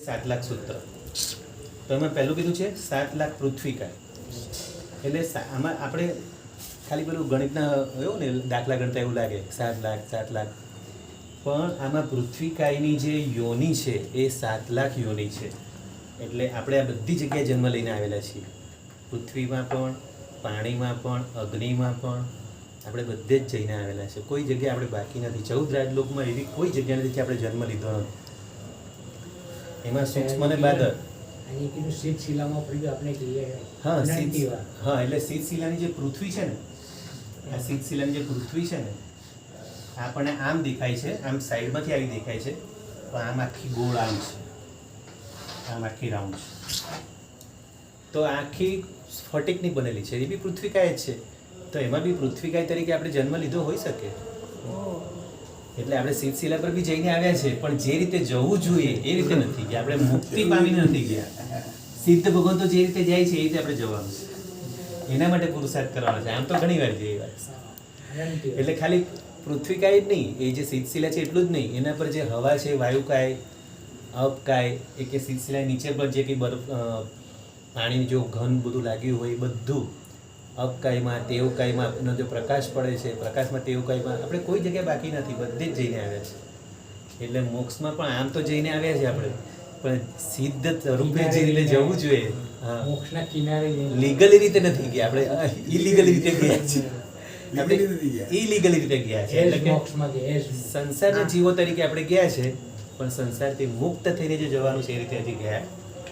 7 લાખ સૂત્ર તો એમાં પહેલું કીધું છે 7 લાખ પૃથ્વીકા એટલે આમાં આપણે ખાલી પેલું ગણિતના એવું ને દાખલા ગણતા એવું લાગે 7 લાખ પણ આમાં પૃથ્વીકાયની જે યોની છે એ 7 લાખ યોની છે એટલે આપણે આ બધી જગ્યાએ જન્મ લઈને આવેલા છીએ પૃથ્વીમાં પણ પાણીમાં પણ અગ્નિમાં પણ આપણે બધે જ જઈને આવેલા છે કોઈ જગ્યાએ આપણે બાકી નથી 14 રાજલોકમાં એવી કોઈ જગ્યા નથી કે આપણે જન્મ લીધો નથી એમાં સૂક્ષ્મ ને બાદર એટલે શીતશિલાની જે પૃથ્વી છે ને આ શીતશિલાની જે પૃથ્વી છે ને આપણને આમ દેખાય છે આમ સાઈડમાંથી આવી દેખાય છે પણ આમ આખી ગોળ આમ છે આમ આખી રાઉન્ડ છે તો આખી સ્ફટિકની બનેલી છે એ બી પૃથ્વીકાય જ છે તો એમાં બી પૃથ્વીકાય તરીકે આપણે જન્મ લીધો હોઈ શકે એટલે આપણે શીતશિલા પર બી જઈને આવ્યા છે પણ જે રીતે જવું જોઈએ એ રીતે નથી ગયા આપણે મુક્તિ પામીને નથી ગયા સિદ્ધ ભગવાન તો જે રીતે જાય છે એ રીતે આપણે જવાનું છે એના માટે પુરુષાર્થ કરવાનો છે આમ તો ઘણી વાર જઈએ વાત એટલે ખાલી પૃથ્વીકાય જ નહીં એ જે શીતશિલા છે એટલું જ નહીં એના પર જે હવા છે વાયુકાય અપકાય એ કે શીતશિલા નીચે પર જે કંઈ બરફ પાણીનું જો ઘન બધું લાગ્યું હોય એ બધું અપકાયમાં તેવકાયમાં જો પ્રકાશ પડે છે પ્રકાશમાં તેવકાયમાં આપણે કોઈ જગ્યાએ બાકી નથી બધે જ જઈને આવ્યા છે એટલે મોક્ષમાં પણ આમ તો જઈને આવ્યા છે આપણે પણ સિદ્ધ રૂપે જે રીતે જવું જોઈએ મોક્ષના કિનારે લીગલી રીતે નથી ગયા આપણે ઇલીગલી રીતે ગયા છે આપણે ઇલીગલી રીતે ગયા છે એટલે કે સંસારના જીવો તરીકે આપણે ગયા છે પણ સંસારથી મુક્ત થઈને જે જવાનું છે એ રીતે હજી ગયા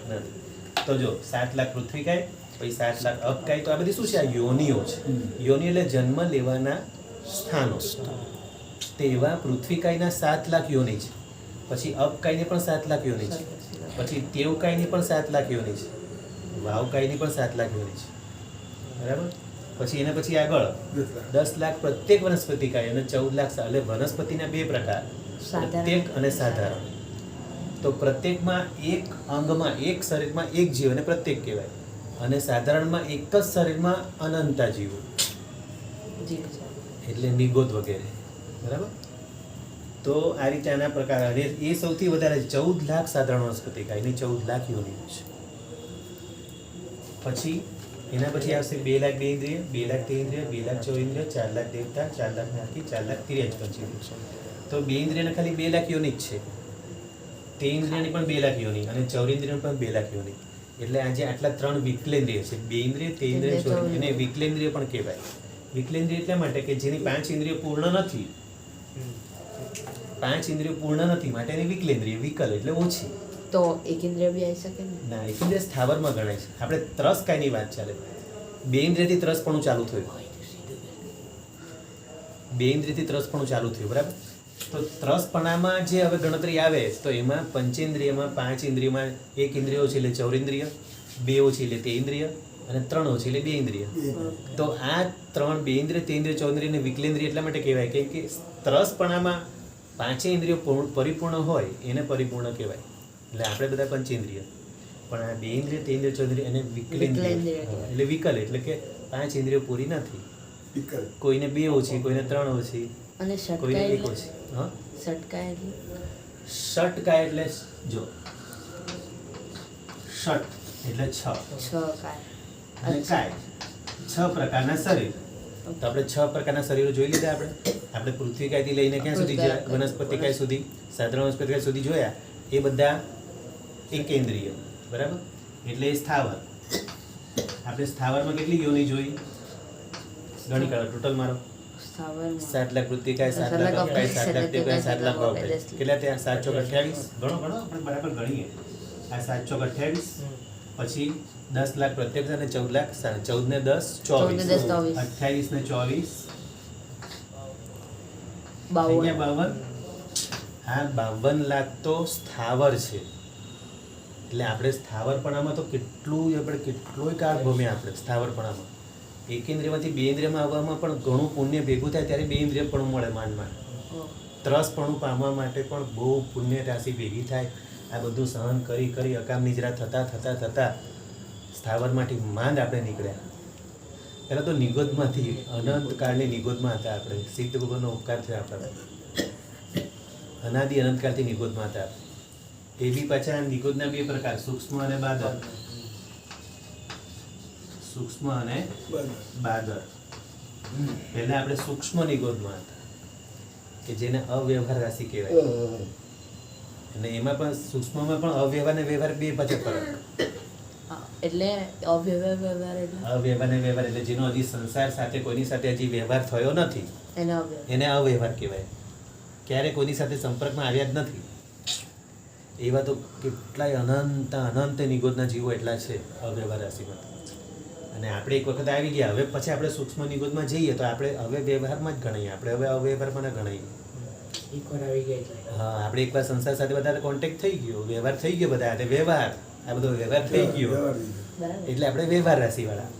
નથી તો જો 7 લાખ પૃથ્વીકાય પછી 7 લાખ અપકાય તો આ બધી શું છે આ યોનિઓ છે યોનિ એટલે જન્મ લેવાના સ્થાનો તેવા પૃથ્વીકાયના 7 લાખ યોનિ છે પછી અપકાયની પણ 7 લાખ યોનિ છે પછી તેવકાયની પણ 7 લાખ યોનિ છે વાવકાયની પણ 7 લાખ યોનિ છે બરાબર પછી એના પછી આગળ 10 લાખ પ્રત્યેક વનસ્પતિકાય અને 14 લાખ એટલે વનસ્પતિના બે પ્રકાર પ્રત્યેક અને સાધારણ તો પ્રત્યેકમાં એક અંગમાં એક શરીરમાં એક જીવ અને પ્રત્યેક કહેવાય અને સાધારણમાં એક જ શરીરમાં અનંતા જીવો એટલે નિગોદ વગેરે બરાબર તો આ રીતે આના પ્રકાર અને એ સૌથી વધારે 14 લાખ સાધારણ વનસ્પતિકાય એની 14 લાખ યોનિઓ છે પછી એના પછી આવશે 2 લાખ દેન્દ્રિય 2 લાખ તેન્દ્રિય 2 લાખ ચોઇન્દ્રિય 4 લાખ દેવતા 4 લાખ નાકી 4 લાખ તિર્યજ પંચેન્દ્રિય તો 2 ઇન્દ્રિયને ખાલી 2 લાખ યોનિ જ છે તેન્દ્રિયની પણ 2 લાખ યોનિ અને ચૌરેન્દ્રિયની પણ 2 લાખ યોનિ એટલે આજે આટલા 3 વિકલેન્દ્રિય છે 2 ઇન્દ્રિય તેન્દ્રિય ચોરેન્દ્રિય એને વિકલેન્દ્રિય પણ કહેવાય વિકલેન્દ્રિય એટલા માટે કે જેની 5 ઇન્દ્રિય પૂર્ણ નથી 5 ઇન્દ્રિય પૂર્ણ નથી માટે એને વિકલેન્દ્રિય વિકલ એટલે ઓછી તો એકેન્દ્રિય બી આવી શકે ને ના એકેન્દ્રિય સ્થાવરમાં ગણાય છે આપણે ત્રસ કાયની વાત ચાલે 2 ઇન્દ્રિયથી ત્રસપણું ચાલુ થયું 2 ઇન્દ્રિયથી ત્રસપણું ચાલુ થયું બરાબર તો ત્રસપણામાં જે હવે ગણતરી આવે તો એમાં પંચેન્દ્રિયમાં 5 ઇન્દ્રિયમાં 1 ઇન્દ્રિય ઓછી એટલે ચૌરેન્દ્રિય 2 ઓછી એટલે તેન્દ્રિય અને 3 ઓછી એટલે 2 ઇન્દ્રિય તો આ 3 2 ઇન્દ્રિય તેન્દ્રિય ચૌરેન્દ્રિય અને વિકલેન્દ્રિય એટલા માટે કહેવાય કેમ કે ત્રસપણામાં 5 ઇન્દ્રિયો પરિપૂર્ણ હોય એને પરિપૂર્ણ કહેવાય એટલે આપણે બધા પંચેન્દ્રિય પણ આ 2 ઇન્દ્રિય તેન્દ્રિય ચૌરેન્દ્રિય એને વિકલેન્દ્રિય એટલે વિકલ એટલે કે 5 ઇન્દ્રિયો પૂરી નથી કોઈને 2 ઓછી કોઈને 3 ઓછી અને કોઈને 1 ઓછી ષટકાય એટલે જો ષટ એટલે 6 અને કાય 6 પ્રકારના શરીર તો આપણે 6 પ્રકારના શરીરો જોઈ લીધા આપણે પૃથ્વીકાયથી લઈને ક્યાં સુધી ગયા વનસ્પતિકાય સુધી સાધારણ વનસ્પતિકાય સુધી જોયા એ બધા એકેન્દ્રિય બરાબર એટલે એ સ્થાવર આપણે સ્થાવરમાં કેટલી યોની જોઈ ગણી કાઢો ટોટલ મારો 7 લાખ પૃથ્વીકાય 7 લાખ અપકાય 7 લાખ તેવકાય 7 લાખ વાવકાય કેટલા ત્યાં 7 ચોક 28 ગણો આપણે બરાબર ગણીએ આ 7 ચોક 28 પછી 10 લાખ પ્રત્યેક અને 14 લાખ 14 ને 10 24 28 ને 24 52 આ 52 લાખ તો સ્થાવર છે એટલે આપણે સ્થાવરપણામાં તો કેટલોય કાળ ભમ્યા આપણે સ્થાવરપણામાં એકેન્દ્રિયમાંથી 2 ઇન્દ્રિયમાં આવવામાં પણ ઘણું પુણ્ય ભેગું થાય ત્યારે 2 ઇન્દ્રિય પણ મળે માંડ ત્રસપણું પામવા માટે પણ બહુ પુણ્ય રાશિ ભેગી થાય આ બધું સહન કરી અકામ નિજરા થતા સ્થાવરમાંથી માંડ આપણે નીકળ્યા પહેલાં તો નિગોદમાંથી અનંતકાળની નિગોદમાં હતા આપણે સિદ્ધ ભગવાનનો ઉપકાર થયો આપણા અનાદિ અનંતકાળથી નિગોદમાં હતા એ બી પાછા નિગોદના બે પ્રકાર, સૂક્ષ્મ અને બાદર. સૂક્ષ્મ અને બાદર. પહેલા આપણે સૂક્ષ્મ નિગોદમાં હતા કે જેને અવ્યવહાર રાશિ કહેવાય. અને એમાં પણ સૂક્ષ્મમાં પણ અવ્યવહાર ને વ્યવહાર બે પાછા ફરક. એટલે અવ્યવહાર એટલે અવ્યવહાર ને વ્યવહાર એટલે જેનો હજી સંસાર સાથે કોઈની સાથે હજી વ્યવહાર થયો નથી એને અવ્યવહાર. એને અવ્યવહાર કહેવાય. ક્યારે કોઈની સાથે સંપર્કમાં આવ્યા જ નથી. એવા તો કેટલાય અનંત નિગોદના જીવો એટલા છે અવ્યવહાર રાશિમાં. અને આપણે એક વખત આવી ગયા, હવે પછી આપણે સૂક્ષ્મ નિગોદમાં જઈએ તો આપણે હવે વ્યવહારમાં જ ગણાઈએ, આપણે હવે અવ્યવહારમાં ન ગણાઈએ. હા, આપણે એકવાર સંસાર સાથે બધા કોન્ટેક્ટ થઈ ગયો, વ્યવહાર થઈ ગયો, બધા હાથે વ્યવહાર, આ બધો વ્યવહાર થઈ ગયો એટલે આપણે વ્યવહાર રાશિવાળા.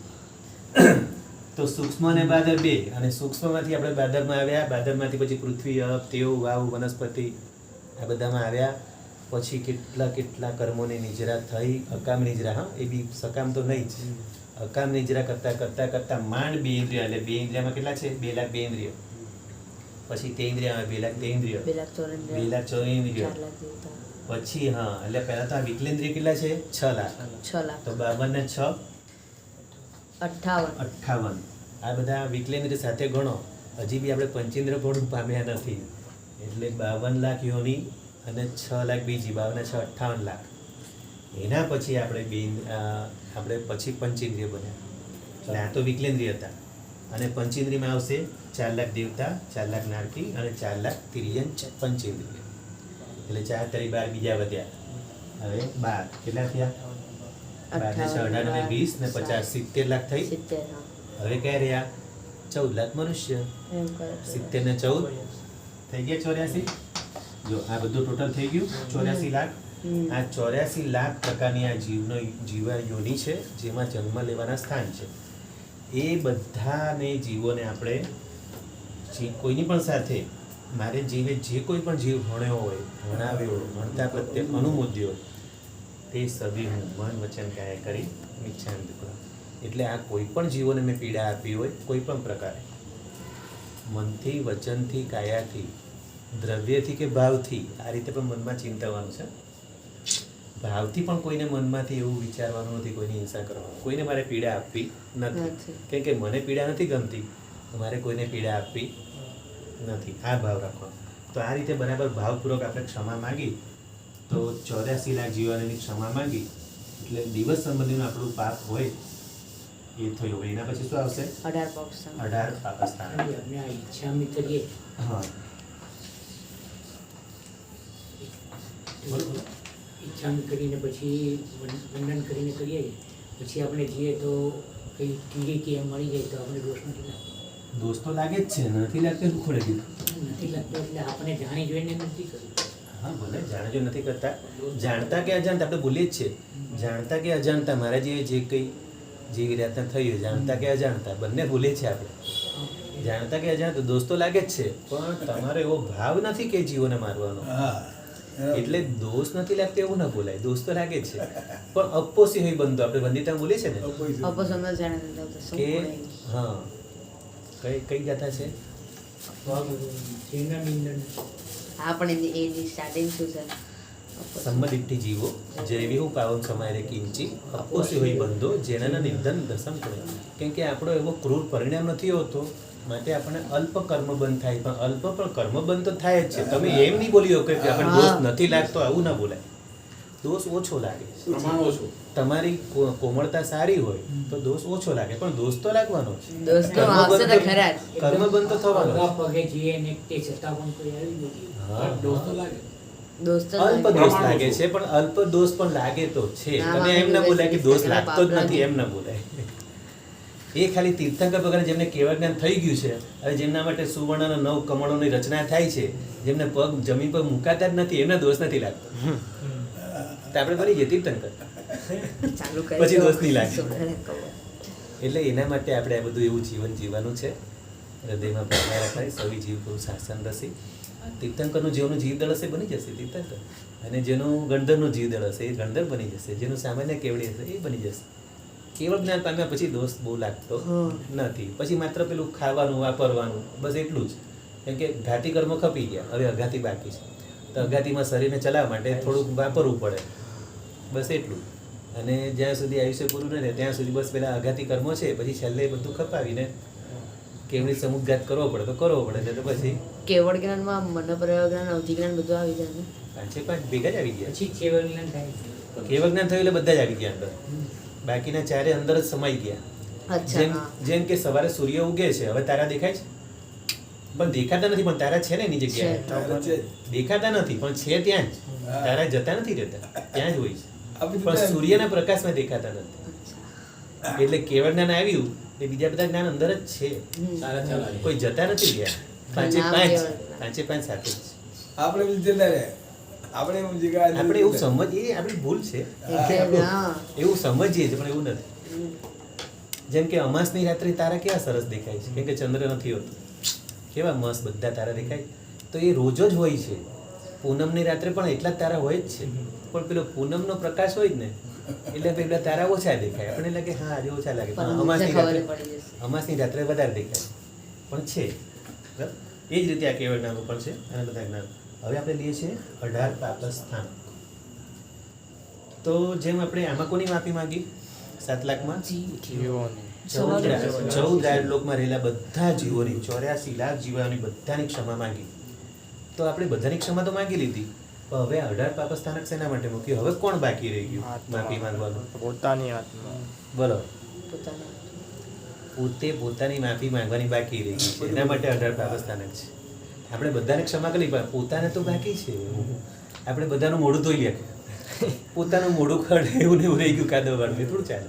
તો સૂક્ષ્મ અને બાદર બે. અને સૂક્ષ્મમાંથી આપણે બાદરમાં આવ્યા, બાદરમાંથી પછી પૃથ્વી, અપ, તેવ, વાવ, વનસ્પતિ આ બધામાં આવ્યા. પછી કેટલા કર્મોની નિજરા થઈ, અકામ નિજરા. હા, એ બી સકામ તો નહીં જ. અકામ નિજરા કરતા માંડ બે ઇન્દ્રિય, એટલે બે ઇન્દ્રિયમાં કેટલા છે? 2 લાખ 2 ઇન્દ્રિય. પછી તે ઇન્દ્રિય આવે 2 લાખ 2 ઇન્દ્રિય, 2 લાખ 4 ઇન્દ્રિય. પછી હા, એટલે પહેલા તો આ વિકલેન્દ્રિય કેટલા છે? 6 લાખ. 6 લાખ. તો 52 ને 6 58. આ બધા વિકલેન્દ્રિય સાથે ગણો, હજી બી આપણે પંચેન્દ્ર પણ પામ્યા નથી. એટલે 52 લાખ યોની અને 6 લાખ બીજી, 52 ને 6 58 લાખ. એના પછી આપણે પછી પંચેન્દ્રિય બન્યા. એટલે આ તો વિકલેન્દ્રિય હતા. અને પંચેન્દ્રિયમાં આવશે 4 લાખ દેવતા, 4 લાખ નારકી અને 4 લાખ તિર્યન પંચેન્દ્રિય. એટલે 4 તારી 12 બીજા વધ્યા. હવે 12 કેટલા થયા? 12 ને 6 18 ને 20 ને 50 70 લાખ થઈ. 70. હવે ક્યાં રહ્યા? 14 લાખ મનુષ્ય. 70 ને 14 થઈ ગયા 84. જો આ બધું ટોટલ થઈ ગયું 84 લાખ. આ 84 લાખ પ્રકારની આ જીવા યોની છે, જેમાં જન્મ લેવાના સ્થાન છે. એ બધાને જીવોને આપણે કોઈની પણ સાથે મારે જીવે જે કોઈ પણ જીવ ભણ્યો હોય, ભણાવ્યો, ભણતા પ્રત્યે અનુમોદ્યો, તે સભી હું મન વચન કાયા કરી મિચ્છામિ દુક્કડમ. એટલે આ કોઈ પણ જીવોને મેં પીડા આપી હોય કોઈ પણ પ્રકારે, મનથી, વચનથી, કાયાથી, દ્રવ્યથી કે ભાવથી, આ રીતે પણ મનમાં ચિંતવાનું છે. ભાવથી પણ કોઈને મનમાંથી એવું વિચારવાનું નથી, કોઈની હિંસા કરવાની, કોઈને મારે પીડા આપવી નથી. કેમ કે મને પીડા નથી ગમતી, મારે કોઈને પીડા આપવી નથી, આ ભાવ રાખવાનો. તો આ રીતે બરાબર ભાવપૂર્વક આપણે ક્ષમા માગી તો 84 લાખ જીવોની ક્ષમા માગી એટલે દિવસ સંબંધીનું આપણું પાપ હોય એ થયું. એના પછી શું આવશે? 18 પાપસ્થાન. આપણે આ ઈચ્છામિ કરીએ. હા, બોલો. ઈચ્છામિ કરીને પછી વંદન કરીને કરીએ, પછી આપણે જઈએ તો કંઈ કીડી કે એમ મળી જાય તો આપણે દોષ નથી લાગતો. દોસ્ત તો લાગે જ છે, નથી લાગતો શું ખોડે કીધું? નથી લાગતો એટલે આપણે જાણી જોઈને નથી કરવું. હા, ભલે જાણજો નથી કરતા, જાણતા કે અજાણતા આપણે બોલીએ જ છે. જાણતા કે અજાણતા મારા જે કંઈ જેવી રીતના થયું, જાણતા કે અજાણતા બંને બોલીએ છે આપણે. જાણતા કે અજાણતા દોસ્તો લાગે જ છે, પણ તમારો એવો ભાવ નથી કે જીવોને મારવાનો. એટલે દોષ નથી લાગતો એવું ના બોલાય, દોષ તો લાગે જ છે. પણ અપોસી હોય બંધો, આપણે વંદિતા બોલીએ છે ને કે હા, કઈ ગાથા છે? સંમદિટ્ઠી જીવો જૈવિહુ પાવન સમાયરે કિંચી અપોસી હોય બંધો જેનાના નિધન દસમ કરે. કેમ કે આપણો એવો ક્રૂર પરિણામ નથી હોતો, માટે આપણને અલ્પ કર્મ બંધ થાય. પણ અલ્પ પણ કર્મ બંધ તો થાય જ છે. તમે એમ નહીં બોલ્યો કે આપણને દોષ નથી લાગતો, આવું ના બોલાય. દોષ ઓછો લાગે, તમારી કોમળતા સારી હોય તો દોષ ઓછો લાગે, પણ દોષ તો લાગવાનો છે. કર્મ બંધ તો થવાનો છે. પગે જઈએ ને તે છતાં પણ કોઈ આવી નથી. હા, દોષ તો લાગે. અલ્પ દોષ લાગે છે, પણ અલ્પ દોષ પણ લાગે તો છે. તમે એમ ના બોલાય કે દોષ લાગતો જ નથી, એમ ના બોલાય. એ ખાલી તીર્થંકર ભગવાન જેમને કેવળ જ્ઞાન થઈ ગયું છે, હવે જેમના માટે સુવર્ણ અને 9 કમળોની રચના થાય છે, જેમને પગ જમીન પર મુકાતા જ નથી, એમના દોષ નથી લાગતો. તો આપણે બની જઈએ તીર્થંકર, પછી દોષ નહીં લાગે. એટલે એના માટે આપણે આ બધું એવું જીવન જીવવાનું છે. હૃદયમાં પ્રજ્ઞા રાખવાની, સવી જીવ કરું શાસન રસી. તીર્થંકરનું જેનું જીવદળ હશે બની જશે તીર્થંકર, અને જેનું ગણધરનું જીવદળ હશે એ ગણધર બની જશે, જેનું સામાન્ય કેવડી હશે એ બની જશે. કેવળ જ્ઞાન પામ્યા પછી દોષ બહુ લાગતો નથી. પછી માત્ર પેલું ખાવાનું, વાપરવાનું, બસ એટલું જ. કેમ કે ઘાતી કર્મ ખપી ગયા, હવે અઘાતી બાકી છે. તો તો અગાતીમાં શરીરને ચલાવવા માટે થોડુંક વાપરવું પડે, બસ એટલું. અને જ્યાં સુધી આયુષ્ય પૂરું ન રહે ત્યાં સુધી બસ પેલા અઘાતી કર્મો છે, પછી છેલ્લે એ બધું ખપાવીને કેવડી સમુદ્ઘાત કરવો પડે તો કરવો પડે, નહીં તો પછી કેવળ જ્ઞાનમાં મનોપ્રયોગ જ્ઞાન, અવધિ જ્ઞાન બધું આવી જાય ને. પાંચે પાંચ ભેગા જ આવી ગયા. પછી કેવળ જ્ઞાન થાય. કેવળ જ્ઞાન થયું એટલે બધા જ આવી ગયા અંદર, બાકીના ચારે અંદર જ સમાઈ ગયા. અચ્છા, જેમ હા. જેમ કે સવારે સૂર્ય ઉગે છે, હવે તારા દેખાય છે? પણ દેખાતા નથી, પણ તારા છે ને એની જગ્યાએ. દેખાતા નથી પણ છે ત્યાં જ, તારા જતા નથી રહેતા, ત્યાં જ હોય છે. પણ સૂર્યના પ્રકાશમાં દેખાતા નથી. અચ્છા. એટલે કેવળ જ્ઞાન આવ્યું એ બીજા બધા જ્ઞાન અંદર જ છે, હમ. કોઈ જતા નથી ગયા. પાંચે નામ પાંચ, કેવળ જ્ઞાન. પાંચે પાંચ સાથે જ. આપણે બી જતા રહે. આપણે એવું જગ્યા આપણે એવું સમજીએ, આપણી ભૂલ છે, એટલે હા. એવું સમજીએ છીએ પણ એવું નથી. હમ. જેમ કે અમાસની રાત્રે તારા કેવા સરસ દેખાય છે, કેમ કે ચંદ્ર નથી હોતો, કેવા મસ્ત બધા તારા દેખાય. તો એ રોજ જ હોય છે. પૂનમની રાત્રે પણ એટલા જ તારા હોય જ છે, પણ પેલો પૂનમનો પ્રકાશ હોય જ ને એટલે પેલા તારા ઓછા દેખાય. આપણને લાગે હા આજે ઓછા લાગે, પણ અમાસની ખબર રાત્રે પડી જશે. અમાસની રાત્રે વધારે દેખાય પણ છે. બરાબર? એ જ રીતે આ કેવળ જ્ઞાન પણ છે અને બધા જ્ઞાન. હવે આપણે લઈએ છીએ 18 પાપસ્થાન. તો જેમ આપણે આમાં કોની માફી માંગી 7 લાખમાં? જીવોની. 14 લોકમાં રહેલા બધા જીવોની, 84 લાખ જીવોની બધાની ક્ષમા માંગી. તો આપણે બધાની ક્ષમા તો માંગી લીધી, પણ હવે 18 પાપસ્થાનક શેના માટે મૂક્યું? હવે કોણ બાકી રહી ગયું માફી માંગવાનું? પોતાની આત્મા. બોલો. પોતાના. પોતે પોતાની માફી માંગવાની બાકી રહી ગઈ છે, એના માટે 18 પાપસ્થાનક છે. આપણે બધાને ક્ષમા કરી પણ પોતાને તો બાકી છે. આપણે બધાનું મોઢું ધોઈ લે, પોતાનું મોઢું ખડે એવું ને એવું રહી ગયું કાદવવાનું, એ થોડું ચાલે.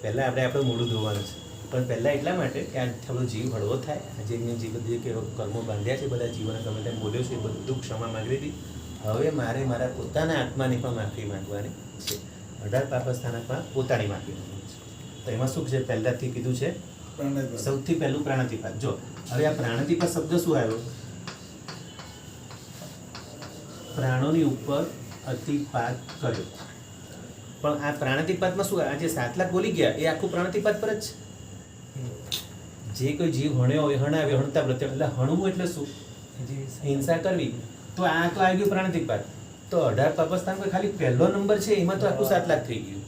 પહેલાં આપણે આપણું મોઢું ધોવાનું છે, પણ પહેલાં એટલા માટે કે આ થોડો જીવ હળવો થાય. આજે મેં જે બધી કે કર્મો બાંધ્યા છે, બધા જીવોને ગમે તેમ બોલ્યો છે, એ બધું ક્ષમા માંગવી હતી. હવે મારે મારા પોતાના આત્માની પણ માફી માંગવાની છે. 18 પાપસ્થાનકમાં પોતાની માફી માંગવાની છે. તો એમાં શું છે? પહેલાંથી કીધું છે, સૌથી પહેલું પ્રાણાતિપાત. જો હવે આ પ્રાણાતિપાત શબ્દ શું આવ્યો? પ્રાણોની ઉપર અતિપાત કર્યો. પણ આ પ્રાણાતિપાતમાં શું? આ જે 7 લાખ બોલી ગયા એ આખું પ્રાણાતિપાત પર જ છે. જે કોઈ જીવ હણ્યો હોય, હણાવ્યો, હણતા પ્રત્યે, એટલે હણવું એટલે શું? હિંસા કરવી. તો આ તો આવી ગયું પ્રાણાતિપાત. તો 18 પાપસ્થાન પર ખાલી પહેલો નંબર છે, એમાં તો આખું 7 લાખ થઈ ગયું.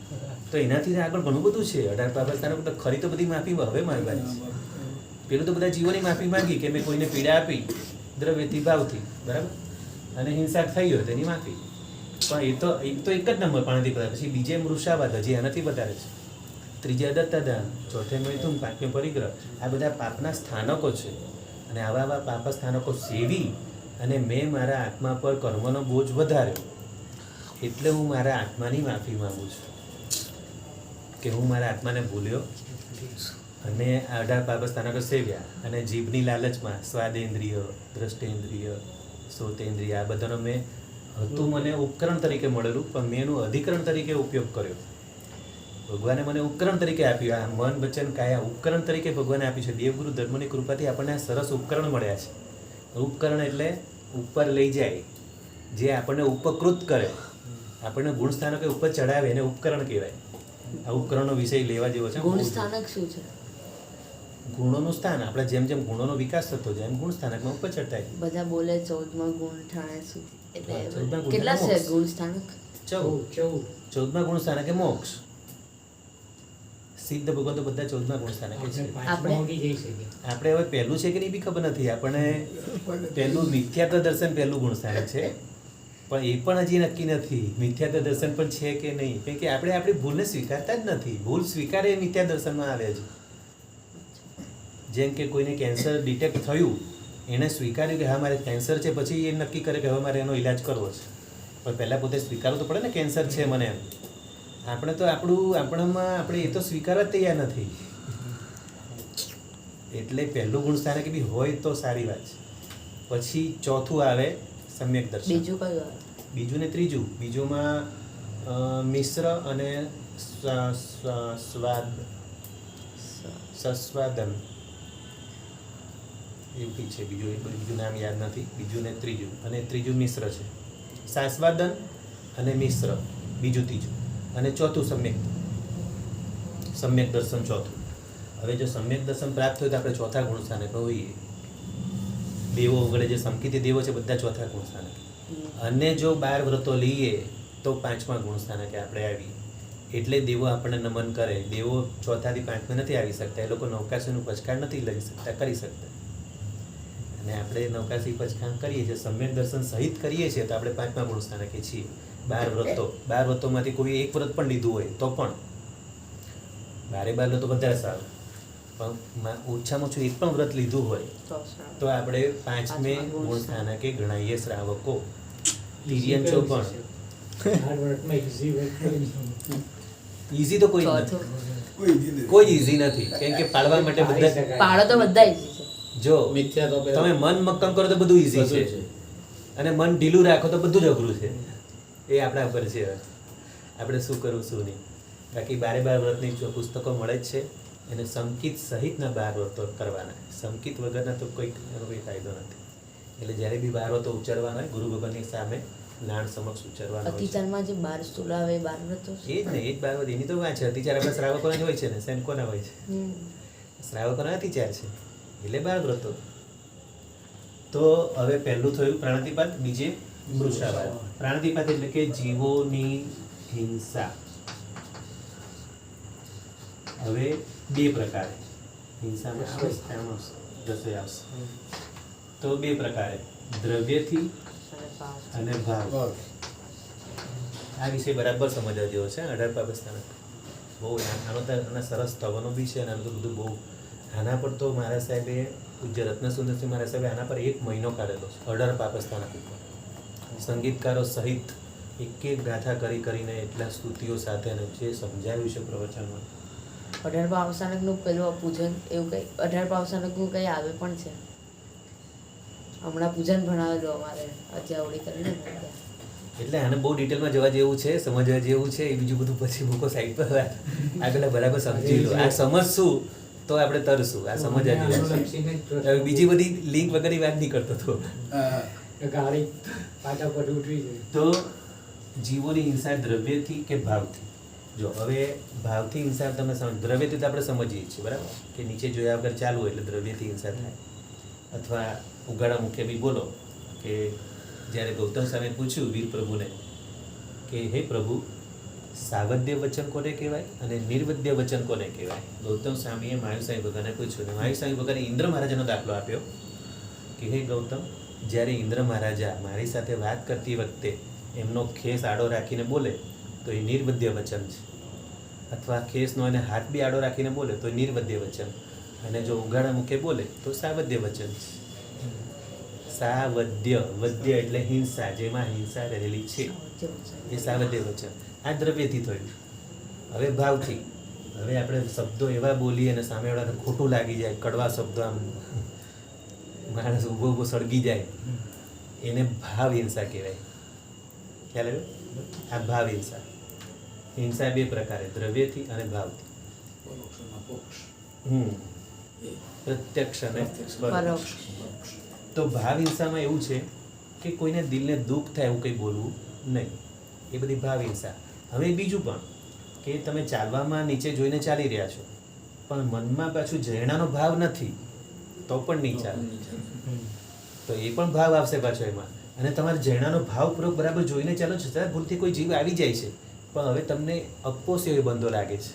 તો એનાથી આગળ ઘણું બધું છે. 18 પાપસ્થાન પર ખરી તો બધી માફી હવે માંગવાની છે. પેલું તો બધા જીવોની માફી માંગી કે મેં કોઈને પીડા આપી દ્રવ્યથી, ભાવથી, બરાબર, અને હિંસા થઈ હોય તેની માફી. પણ એ તો એક જ નંબર પ્રાણાતિપાત. પછી બીજે મૃષાવાદ, હજી આનાથી વધારે છે. ત્રીજે દત્તદાન, ચોથે મૈથુન, પાંચમે પરિગ્રહ. આ બધા પાપના સ્થાનકો છે. અને આવા પાપ સ્થાનકો સેવી અને મેં મારા આત્મા પર કર્મનો બોજ વધાર્યો, એટલે હું મારા આત્માની માફી માંગુ છું કે હું મારા આત્માને ભૂલ્યો અને 18 પાપ સ્થાનકો સેવ્યા. અને જીભની લાલચમાં સ્વાદેન્દ્રિય, દ્રષ્ટેન્દ્રિય, શ્રોતેન્દ્રિય, આ બધાનો મેં હતું મને ઉપકરણ તરીકે મળેલું, પણ મેં એનું અધિકરણ તરીકે ઉપયોગ કર્યો. ભગવાને મને ઉપકરણ તરીકે આપ્યું. આ મન, વચન, કાયા ઉપકરણ તરીકે ભગવાને આપ્યું છે. દેવગુરુ ધર્મની કૃપાથી આપણને આ સરસ ઉપકરણ મળ્યા છે. ઉપકરણ એટલે ઉપર લઈ જાય, જે આપણને ઉપકૃત કરે, આપણને ગુણ સ્થાનકે ઉપર ચડાવે, એને ઉપકરણ કહેવાય. આ ઉપકરણનો વિષય લેવા જેવો છે. ગુણ સ્થાનક શું છે? ગુણોનું સ્થાન. આપણે જેમ જેમ ગુણોનો વિકાસ થતો જાય એમ ગુણ સ્થાનકમાં ઉપર ચડતા જાય. બધા બોલે 14માં ગુણ ઠાણે સુધી. હા, એટલે 14માં ગુણ કેટલા છે મોક્ષ. ગુણ સ્થાનક? 14માં ગુણ સ્થાનકે મોક્ષ. સિદ્ધ ભગવાન તો બધા 14માં ગુણ સ્થાનકે છે. પાંચમા સુધી જઈ શકીએ. આપણે હવે પહેલું છે કે નહીં બી ખબર નથી. આપણને પહેલું મિથ્યાત્વ દર્શન પહેલું ગુણ સ્થાનક છે, પણ એ પણ હજી નક્કી નથી મિથ્યાત્વ દર્શન પણ છે કે નહીં. કેમ કે આપણે આપણી ભૂલને સ્વીકારતા જ નથી. ભૂલ સ્વીકારે એ મિથ્યા દર્શનમાં આવે છે. જેમ કે કોઈને કેન્સર ડિટેક્ટ થયું, એને સ્વીકાર્યું કે હા મારે કેન્સર છે, પછી એ નક્કી કરે કે હવે મારે એનો ઈલાજ કરવો છે. પણ પહેલાં પોતે સ્વીકારવું તો પડે ને કેન્સર છે મને એમ. આપણે તો આપણામાં આપણે એ તો સ્વીકારવા તૈયાર નથી. એટલે પહેલું ગુણ સ્થાનક બી હોય તો સારી વાત છે. પછી ચોથું આવે સમ્યક દર્શન. બીજું કયું આવે? બીજું ને ત્રીજું. બીજુંમાં મિશ્ર અને સસ્વાદન એવું કંઈક છે. બીજું નામ યાદ નથી. બીજું ને ત્રીજું, અને ત્રીજું મિશ્ર છે. સાસ્વાદન અને મિશ્ર બીજું, ત્રીજું, અને ચોથું સમ્યક દર્શન ચોથું. હવે જો સમ્યક દર્શન પ્રાપ્ત હોય તો આપણે ચોથા ગુણ સ્થાનક હોઈએ. દેવો વગેરે જે સંકિત દેવો છે બધા ચોથા ગુણ સ્થાનક. અને જો 12 વ્રતો લઈએ તો 5મા ગુણ સ્થાનકે આપણે આવી. એટલે દેવો આપણને નમન કરે. દેવો 4થા થી 5માં નથી આવી શકતા. એ લોકો નવકાશીનું પચકાણ નથી લઈ શકતા, કરી શકતા. અને આપણે નવકાશી પચકાણ કરીએ છીએ, સમ્યક દર્શન સહિત કરીએ છીએ, તો આપણે 5મા ગુણ સ્થાનકે છીએ. 12 વ્રતોમાંથી કોઈ એક વ્રત પણ લીધું હોય તો પણ 12 લો તો વધારે સારું. પણ ઓછામાં ઓછું એક પણ વ્રત લીધું હોય તો આપણે 5મે ગુણ સ્થાનકે ગણાઈએ શ્રાવકો. તિર્યંચો પણ આ વર્ડમાં easy word કોઈ નહીં. ઈઝી તો કોઈ નથી. કોઈ ઈઝી નથી, કેમ કે પાળવા માટે બધા પાડો તો બધા easy છે. જો મિથ્યા તો તમે મન મક્કમ કરો તો બધું ઈઝી છે, અને મન ઢીલું રાખો તો બધું જ અઘરું છે. એ આપણા ઉપર છે, આપણે શું કરવું શું નહીં. બાકી 12 વ્રતની જો પુસ્તકો મળે જ છે, એને સંકિત સહિતના 12 વ્રતો કરવાના. સંકિત વગરના તો એનો કોઈ ફાયદો નથી. એટલે જ્યારે બી 12 વ્રતો ઉચ્ચારવાના હોય, ગુરુ ભગવાનની સામે નાણ સમક્ષ ઉચ્ચારવાના હોય છે. અતિચારમાં જે 12 સ્થૂલ આવે 12 વ્રતો છે. એ જ ને, એ જ 12 વ્રત. એની તો વાત છે. અતિચાર આપણા શ્રાવકોના જ હોય છે ને, સૈનિકોના હોય છે. શ્રાવકોના અતિચાર છે, એટલે 12 વ્રતો. તો હવે પહેલું થયું પ્રાણાતિપાત, બીજે મૃષાવાદ. પ્રાણાતિપાત એટલે કે જીવોની હિંસા. હવે 2 પ્રકારે હિંસામાં આવે છે, આમાં રસોઈ આવશે. તો 2 પ્રકારે, દ્રવ્યથી અને ભાવ. આ વિષય બરાબર સમજવા જેવો છે. 18 પાપસ્થાન બહુ આના સરસ સ્તવનો બી છે, અને આનું તો બધું બહુ. આના પર તો મારા સાહેબે, પૂજ્ય રત્નસુંદરસિંહ મારા સાહેબે આના પર 1 મહિનો કાઢેલો છે. 18 પાપસ્થાન ઉપર સંગીતકારો સહિત એક ગાથા કરીને એટલા સ્તુતિઓ સાથે જે સમજાવ્યું છે પ્રવચનમાં. 18 પાવસાનકનું પેલું પૂજન એવું કંઈ 18 પાવસાનકનું કંઈ આવે પણ છે. હમણાં પૂજન ભણાવેલું અમારે અજાવડી કરીને એટલે આને બહુ ડિટેલમાં જવા જેવું છે, સમજવા જેવું છે. એ બીજું બધું પછી મૂકો સાઈડ પર. આ પેલા બરાબર સમજી લો. આ સમજશું તો આપણે તરશું. આ સમજવા જેવું છે. હવે બીજી બધી લિંક વગેરે વાત નહીં કરતો તો. ગાડી પાટા પર ઉઠવી જોઈએ. તો જીવોની હિંસા દ્રવ્યથી કે ભાવથી? જો હવે ભાવથી હિંસા તમે દ્રવ્યથી તો આપણે સમજીએ છીએ, બરાબર, કે નીચે જોયા વગર ચાલવું એટલે દ્રવ્યથી હિંસા થાય. અથવા ઉગાડા મુખે બી બોલો કે જ્યારે ગૌતમ સ્વામીએ પૂછ્યું વીર પ્રભુને કે હે પ્રભુ, સાવધ્ય વચન કોને કહેવાય અને નિર્વદ્ય વચન કોને કહેવાય? ગૌતમ સ્વામીએ માયુસ્વામી ભગવાનને પૂછ્યું, અને માયુસ્વામી ભગવાને ઇન્દ્ર મહારાજાનો દાખલો આપ્યો કે હે ગૌતમ, જ્યારે ઇન્દ્ર મહારાજા મારી સાથે વાત કરતી વખતે એમનો ખેસ આડો રાખીને બોલે તો એ નિર્વદ્ય વચન છે, અથવા ખેસનો એને હાથ બી આડો રાખીને બોલે તો નિર્વદ્ય વચન, અને જો ઉગાડા મુખે બોલે તો સાવધ્ય વચન છે. સાવધ્ય, વદ્ય એટલે હિંસા, જેમાં હિંસા રહેલી છે, એ સાવધ્ય વચન. આ દ્રવ્યથી થયું. હવે ભાવથી, હવે આપણે શબ્દો એવા બોલીએ અને સામેવાળાને ખોટું લાગી જાય, કડવા શબ્દો, આમ માણસ ઊભો ઊભો સળગી જાય, એને ભાવ હિંસા કહેવાય. ખ્યાલ આવ્યો? આ ભાવ હિંસા. હિંસા 2 પ્રકારે, દ્રવ્યથી અને ભાવથી. પ્રત્યક્ષ અને પરોક્ષ. તો ભાવ હિંસામાં એવું છે કે કોઈને દિલને દુઃખ થાય એવું કંઈ બોલવું નહીં, એ બધી ભાવ હિંસા. હવે બીજું પણ કે તમે ચાલવામાં નીચે જોઈને ચાલી રહ્યા છો, પણ મનમાં પાછું જૈણાનો ભાવ નથી તો પણ નહીં ચાલે, તો એ પણ ભાવ આવશે પાછો એમાં. અને તમારે જૈણાનો ભાવપૂર્વક બરાબર જોઈને ચાલો છો, ત્યારે ભૂલથી કોઈ જીવ આવી જાય છે, પણ હવે તમને અપોષ બંધો લાગે છે,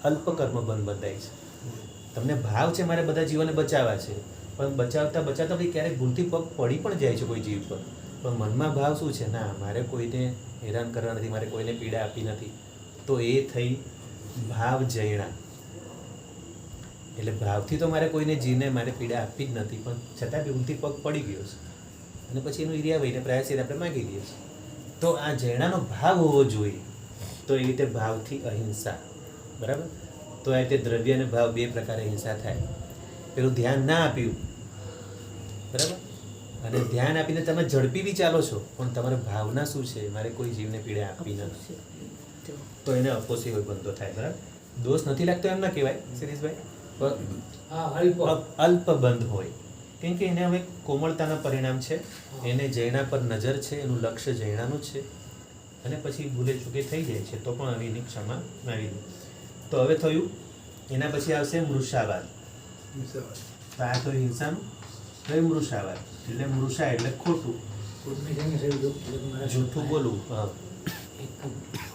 અલ્પકર્મ બંધ બંધાય છે. તમને ભાવ છે મારે બધા જીવોને બચાવવા છે, પણ બચાવતા બચાવતા ભાઈ ક્યારેક ભૂલથી પગ પડી પણ જાય છે કોઈ જીવ પર, પણ મનમાં ભાવ શું છે? ના, મારે કોઈને હેરાન કરવા નથી, મારે કોઈને પીડા આપી નથી. તો એ થઈ ભાવ જૈણા. એટલે ભાવથી તો મારે કોઈને જીવને મારે પીડા આપી જ નથી, પણ છતાં બી ભૂલથી પગ પડી ગયો છે, અને પછી એનું ઈર્યા વહીને પ્રાયશ્ચિત આપણે માગી લઈએ છીએ. તો આ જૈણાનો ભાવ હોવો જોઈએ. તો એ રીતે ભાવથી અહિંસા, બરાબર. તો આ રીતે દ્રવ્ય અને ભાવ 2 પ્રકારે હિંસા થાય. પેલું ધ્યાન ના આપ્યું, બરાબર, અને ધ્યાન આપીને તમે ઝડપી બી ચાલો છો, પણ તમારે ભાવના શું છે? મારે કોઈ જીવને પીડા આપી નથી, તો એને અપોષી હોય બંધો થાય, બરાબર. દોષ નથી લાગતો એમ ના કહેવાય શિરીષભાઈ, અલ્પ બંધ હોય, કેમ કે એને હવે કોમળતાના પરિણામ છે, એને જૈણા પર નજર છે, એનું લક્ષ્ય જૈણાનું છે, અને પછી ભૂલે ચૂકે થઈ જાય છે, તો પણ હવે એની ક્ષમા માગી દે. તો હવે થયું, એના પછી આવશે મૃષાવાદ. તો આ તો હિંસાનું. હવે મૃષાવાદ એટલે મૃષા એટલે ખોટું, મેં છે ને સાહેબ જો કીધું મારા જૂઠું બોલવું. હા એક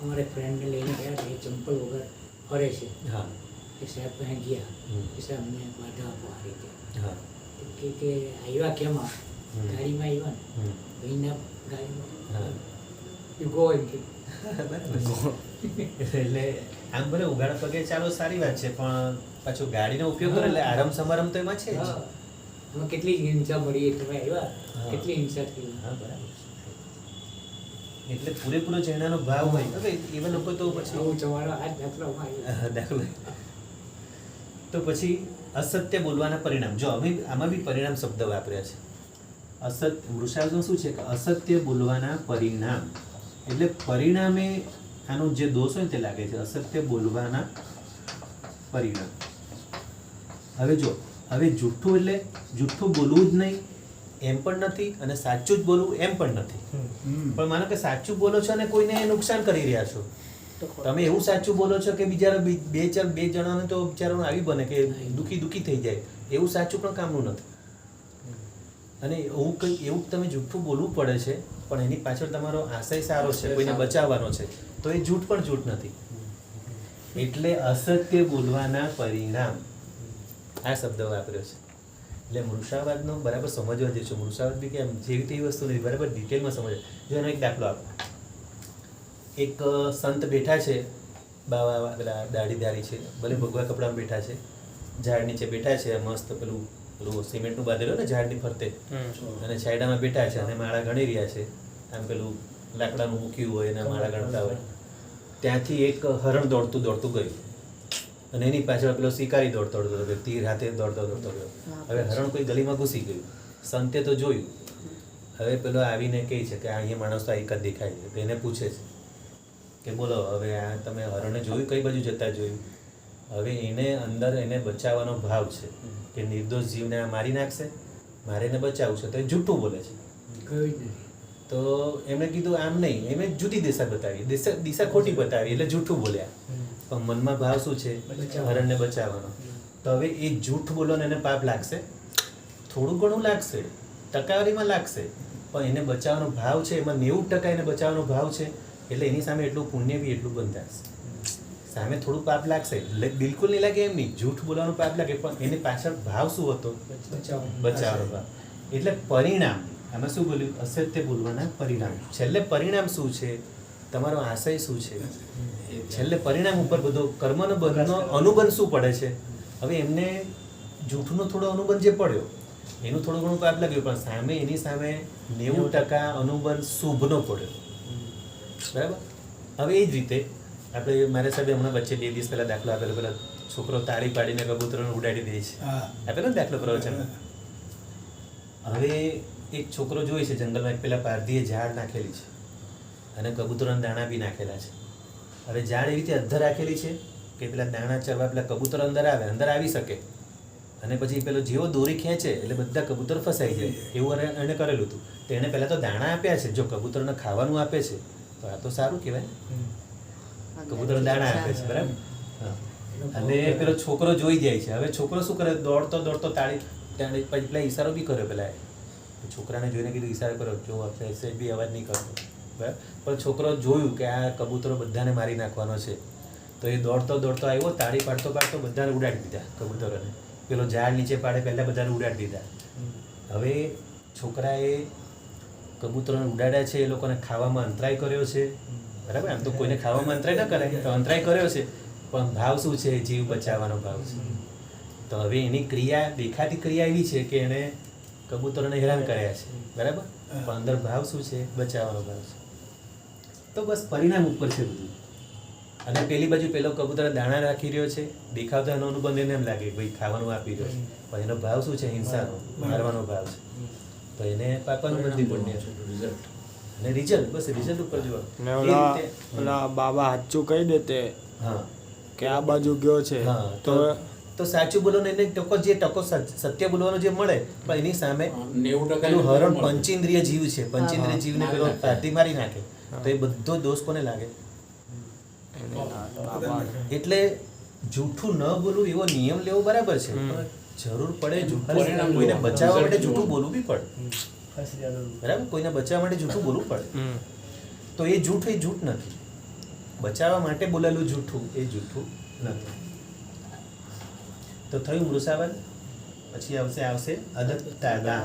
અમારે ફ્રેન્ડને લઈને ગયા હતા, એ ચંપલ વગર ફરે છે. હા એ સાહેબ પાસે ગયા, હમ. એ સાહેબ અમને બાધા આપો આ રીતે. હા કે આવ્યા કેમ આ હમ. ગાડીમાં આવ્યા ને હમ. ભાઈના ગાડીમાં હા You go એમ કે એટલે આમ ભલે ઉઘાડા પગે ચાલો સારી વાત છે, પણ પાછું ગાડીનો ઉપયોગ કરે એટલે આરામ સમારંભ તો એમાં છે જ. હા. એમાં કેટલી હિંસા મળી તમે આવ્યા, હા. કેટલી હિંસા થઈ. હા બરાબર છે. એટલે પૂરેપૂરો જૈનાનો ભાવ હોય. હવે એવા લોકો તો પછી આવું તમારો આ દાખલામાં આવ્યો. દાખલો તો પછી અસત્ય બોલવાના પરિણામ. જો અમે આમાં બી પરિણામ શબ્દ વાપર્યા છે. વૃષાર્થનું શું છે કે અસત્ય બોલવાના પરિણામ, એટલે પરિણામે આનો જે દોષ હોય ને તે લાગે છે. અસત્ય બોલવાના પરિણામ. હવે જો હવે જૂઠું એટલે જૂઠું બોલવું જ નહીં એમ પણ નથી, અને સાચું જ બોલવું એમ પણ નથી. પણ માનો કે સાચું બોલો છો અને કોઈને નુકસાન કરી રહ્યા છો. તો ખોટું. તમે એવું સાચું બોલો છો કે બીજા બે જણાને તો બિચારાને આવી બને કે દુખી થઈ જાય. એવું સાચું પણ કામનું નથી. અને એવું તમે જૂઠું બોલવું પડે છે, પણ એની પાછળ તમારો આશય સારો છે, કોઈને બચાવવાનો છે, તો એ જૂઠ પણ જૂઠ નથી. એટલે અસત્ય બોલવાના પરિણામ આ શબ્દ વાપર્યો છે. એટલે મૃષાવાદનો બરાબર સમજવા જઈશું. મૃષાવાદ બી કેમ જેવી તેવી વસ્તુ નથી, બરાબર ડિટેલમાં સમજે. જો એનો એક દાખલો આપો. એક સંત બેઠા છે, બાવા પેલા દાઢીધારી છે, ભલે ભગવા કપડામાં બેઠા છે, ઝાડ નીચે બેઠા છે, મસ્ત પેલું સિમેન્ટનું બાંધેલું ને ઝાડની ફરતે, અને છાયડામાં બેઠા છે અને માળા ગણી રહ્યા છે. આમ પેલું લાકડાનું મૂક્યું હોય અને માળા ગણતા હોય. ત્યાંથી એક હરણ દોડતું ગયું અને એની પાછળ પેલો શિકારી દોડતો ગયો, તીર હાથે દોડતો ગયો. હવે હરણ કોઈ ગલીમાં ઘૂસી ગયું. સંતે તો જોયું. હવે પેલો આવીને કહે છે કે અહીંયા માણસ તો એક જ દેખાય છે. તો એને પૂછે છે કે બોલો હવે આ તમે હરણને જોયું, કઈ બાજુ જતા જોયું? હવે અંદર એને બચાવવાનો ભાવ છે કે નિર્દોષ જીવને આ મારી નાખશે, મારે એને બચાવવું છે, તો એ જૂઠું બોલે છે. કહ્યું જ નથી. તો એમણે કીધું આમ નહીં, એમણે જુદી દિશા બતાવી, દિશા ખોટી બતાવી, એટલે જૂઠું બોલ્યા. પણ મનમાં ભાવ શું છે? હરણને બચાવવાનો. તો હવે એ જૂઠ બોલો ને એને પાપ લાગશે, થોડું ઘણું લાગશે, ટકાવારીમાં લાગશે, પણ એને બચાવવાનો ભાવ છે, એમાં 90% એને બચાવવાનો ભાવ છે, એટલે એની સામે એટલું પુણ્ય બી એટલું બંધાશે. સામે થોડું પાપ લાગશે, એટલે બિલકુલ નહીં લાગે એમ નહીં, જૂઠ બોલવાનું પાપ લાગે, પણ એની પાછળ ભાવ શું હતો? બચાવવાનો ભાવ. એટલે પરિણામ આમાં શું બોલ્યું? અસત્ય બોલવાના પરિણામ. છેલ્લે પરિણામ શું છે? તમારો આશય શું છે? છેલ્લે પરિણામ ઉપર બધો કર્મનો બંધનો અનુબંધ શું પડે છે? હવે એમને જૂઠનો થોડો અનુબંધ જે પડ્યો એનું થોડું ઘણું પાપ લાગ્યું, પણ સામે એની સામે 90% અનુબંધ શુભનો પડ્યો. બરાબર. હવે એ જ રીતે આપણે મારા સાહેબે હમણાં વચ્ચે 2 દિવસ પહેલા દાખલો આપેલો, પેલા છોકરો તાળી પાડીને કબૂતરોને ઉડાડી દે છે. આપેલો ને દાખલો પ્રવચન. હવે એક છોકરો જોઈ છે જંગલમાં, એક પેલા પારધીએ ઝાડ નાખેલી છે અને કબૂતરોના દાણા બી નાખેલા છે. હવે ઝાડ એવી રીતે અધ્ધર રાખેલી છે કે પેલા દાણા ચરવા પેલા કબૂતર અંદર આવી શકે, અને પછી પેલો જેવો દોરી ખેંચે એટલે બધા કબૂતર ફસાઈ જાય. એવું એને કરેલું હતું. તો એને પહેલાં તો દાણા આપ્યા છે. જો કબૂતરને ખાવાનું આપે છે તો આ તો સારું કહેવાય, કબૂતર દાણા આપે છે. બરાબર. હા. અને પેલો છોકરો જોઈ જાય છે. હવે છોકરો શું કરે? દોડતો તાળી પછી પેલા ઈશારો બી કર્યો. પેલા છોકરાને જોઈને કીધું ઈશારો કરો, જો આપણે બી અવાજ નહીં કરતો. બરાબર. પણ છોકરો જોયું કે આ કબૂતરો બધાને મારી નાખવાનો છે, તો એ દોડતો આવ્યો, તાળી પાડતો બધાને ઉડાડી દીધા કબૂતરોને. પેલો ઝાડ નીચે પાડે પહેલાં બધાને ઉડાડી દીધા. હવે છોકરાએ કબૂતરોને ઉડાડ્યા છે, એ લોકોને ખાવામાં અંતરાય કર્યો છે. બરાબર. આમ તો કોઈને ખાવામાં અંતરાય ન કરાય, તો અંતરાય કર્યો છે, પણ ભાવ શું છે? જીવ બચાવવાનો ભાવ છે. તો હવે એની દેખાતી ક્રિયા એવી છે કે એને કબૂતરોને હેરાન કર્યા છે. બરાબર. પણ અંદર ભાવ શું છે? બચાવવાનો ભાવ છે. તો બસ પરિણામ ઉપર છે બધું. અને પેલી બાજુ પેલો કબૂતર દાણા રાખી રહ્યો છે, દેખાવતો એનો અનુબંધ એને એમ લાગે ભાઈ ખાવાનું આપી રહ્યો છે, પણ એનો ભાવ શું છે? હિંસાનો, મારવાનો ભાવ છે. તો એને પાપાનું બંધી પુણ્ય છે. અને રિઝલ્ટ, બસ રિઝલ્ટ ઉપર જોવા. ઓલા બાબા સાચું કહી દેતે હા કે આ બાજુ ગયો છે, હા, તો સાચું બોલો ને એને ટકો સત્ય બોલવાનો જે મળે, પણ એની સામે 90% હરણ પંચેન્દ્રિય જીવ છે. પંચેન્દ્રિય જીવને પેલો પાટી મારી નાખે, તો એ બધો દોષ કોને લાગે? એટલે જૂઠું ન બોલવું એવો નિયમ લેવો બરાબર છે, પણ જરૂર પડે જૂઠું કોઈને બચાવવા માટે જૂઠું બોલવું બી પડે. બરાબર, કોઈને બચાવવા માટે જૂઠું બોલવું પડે. હમ. તો એ જૂઠ નથી. બચાવવા માટે બોલેલું જૂઠું એ જૂઠું નથી. તો થયું મૃષાવલ. પછી આવશે અદત્તાદાન.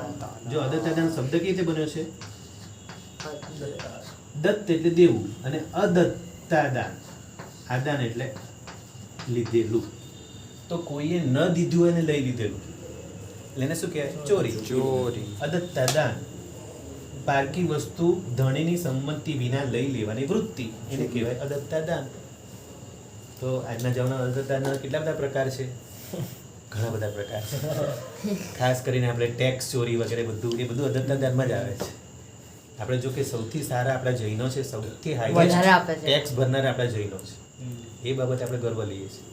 જો અદત્તાદાન શબ્દ કેવી રીતે બન્યો છે? દત્ત એટલે દેવું અને અદત્તાદાન, આદાન એટલે લીધેલું. તો કોઈએ ન દીધું અને લઈ લીધેલું એટલે એને શું કહેવાય? ચોરી. ચોરી. અદત્તાદાન, પારકી વસ્તુ ધણીની સંમતિ વિના લઈ લેવાની વૃત્તિ, એને કહેવાય અદત્તાદાન. તો આજના જમાનામાં અદત્તાદાનના કેટલા બધા પ્રકાર છે? ઘણા બધા પ્રકાર છે. ખાસ કરીને આપણે ટેક્સ ચોરી વગેરે બધું એ બધું અદત્તાદાનમાં જ આવે છે. આપણે જો કે સૌથી સારા આપણા જૈનો છે, સૌથી વધારે હાઈએસ્ટ આપે છે. ટેક્સ ભરનાર આપણા જૈનો છે. એ બાબતે આપણે ગર્વ લઈએ છીએ.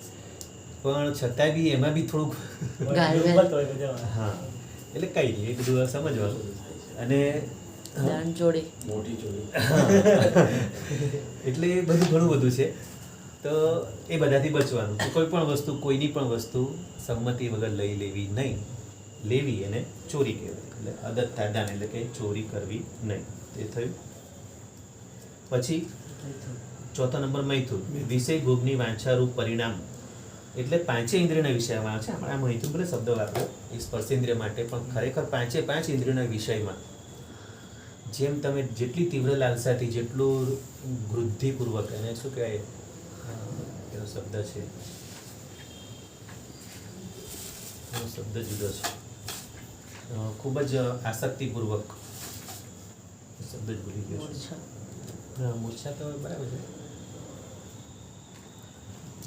પણ છતાં બી એમાં બી થોડુંક હા, એટલે કઈ નહીં, એ બધું સમજવાનું. અને દાન ચોરી. મોટી ચોરી. એટલે એ બધું ઘણું બધું છે. તો એ બધાથી બચવાનું. કોઈ પણ વસ્તુ, કોઈની પણ વસ્તુ સંમતિ વગર લઈ લેવી નહીં. લેવી એને ચોરી કહેવાય. એટલે અદત્તાદાન એટલે કે ચોરી કરવી નહીં. તે થયું. પછી ચોથો નંબર મૈથુન, વિષય ભોગની વાંછારૂપ પરિણામ. એટલે પાંચે ઇન્દ્રિયના વિષયમાં આવે છે. આપણે આ મૈથુન ભલે શબ્દ વાપર્યો એ સ્પર્શેન્દ્રિય માટે, પણ ખરેખર પાંચે પાંચ ઇન્દ્રિયોના વિષયમાં જેમ તમે જેટલી તીવ્ર લાલસાથી, જેટલું વૃદ્ધિપૂર્વક, એને શું કહેવાય, એનો શબ્દ છે, એનો શબ્દ જુદો છે, ખૂબ જ આસક્તિપૂર્વક, શબ્દ જ ભૂલી ગયો છે. મૂર્છા તો બરાબર છે,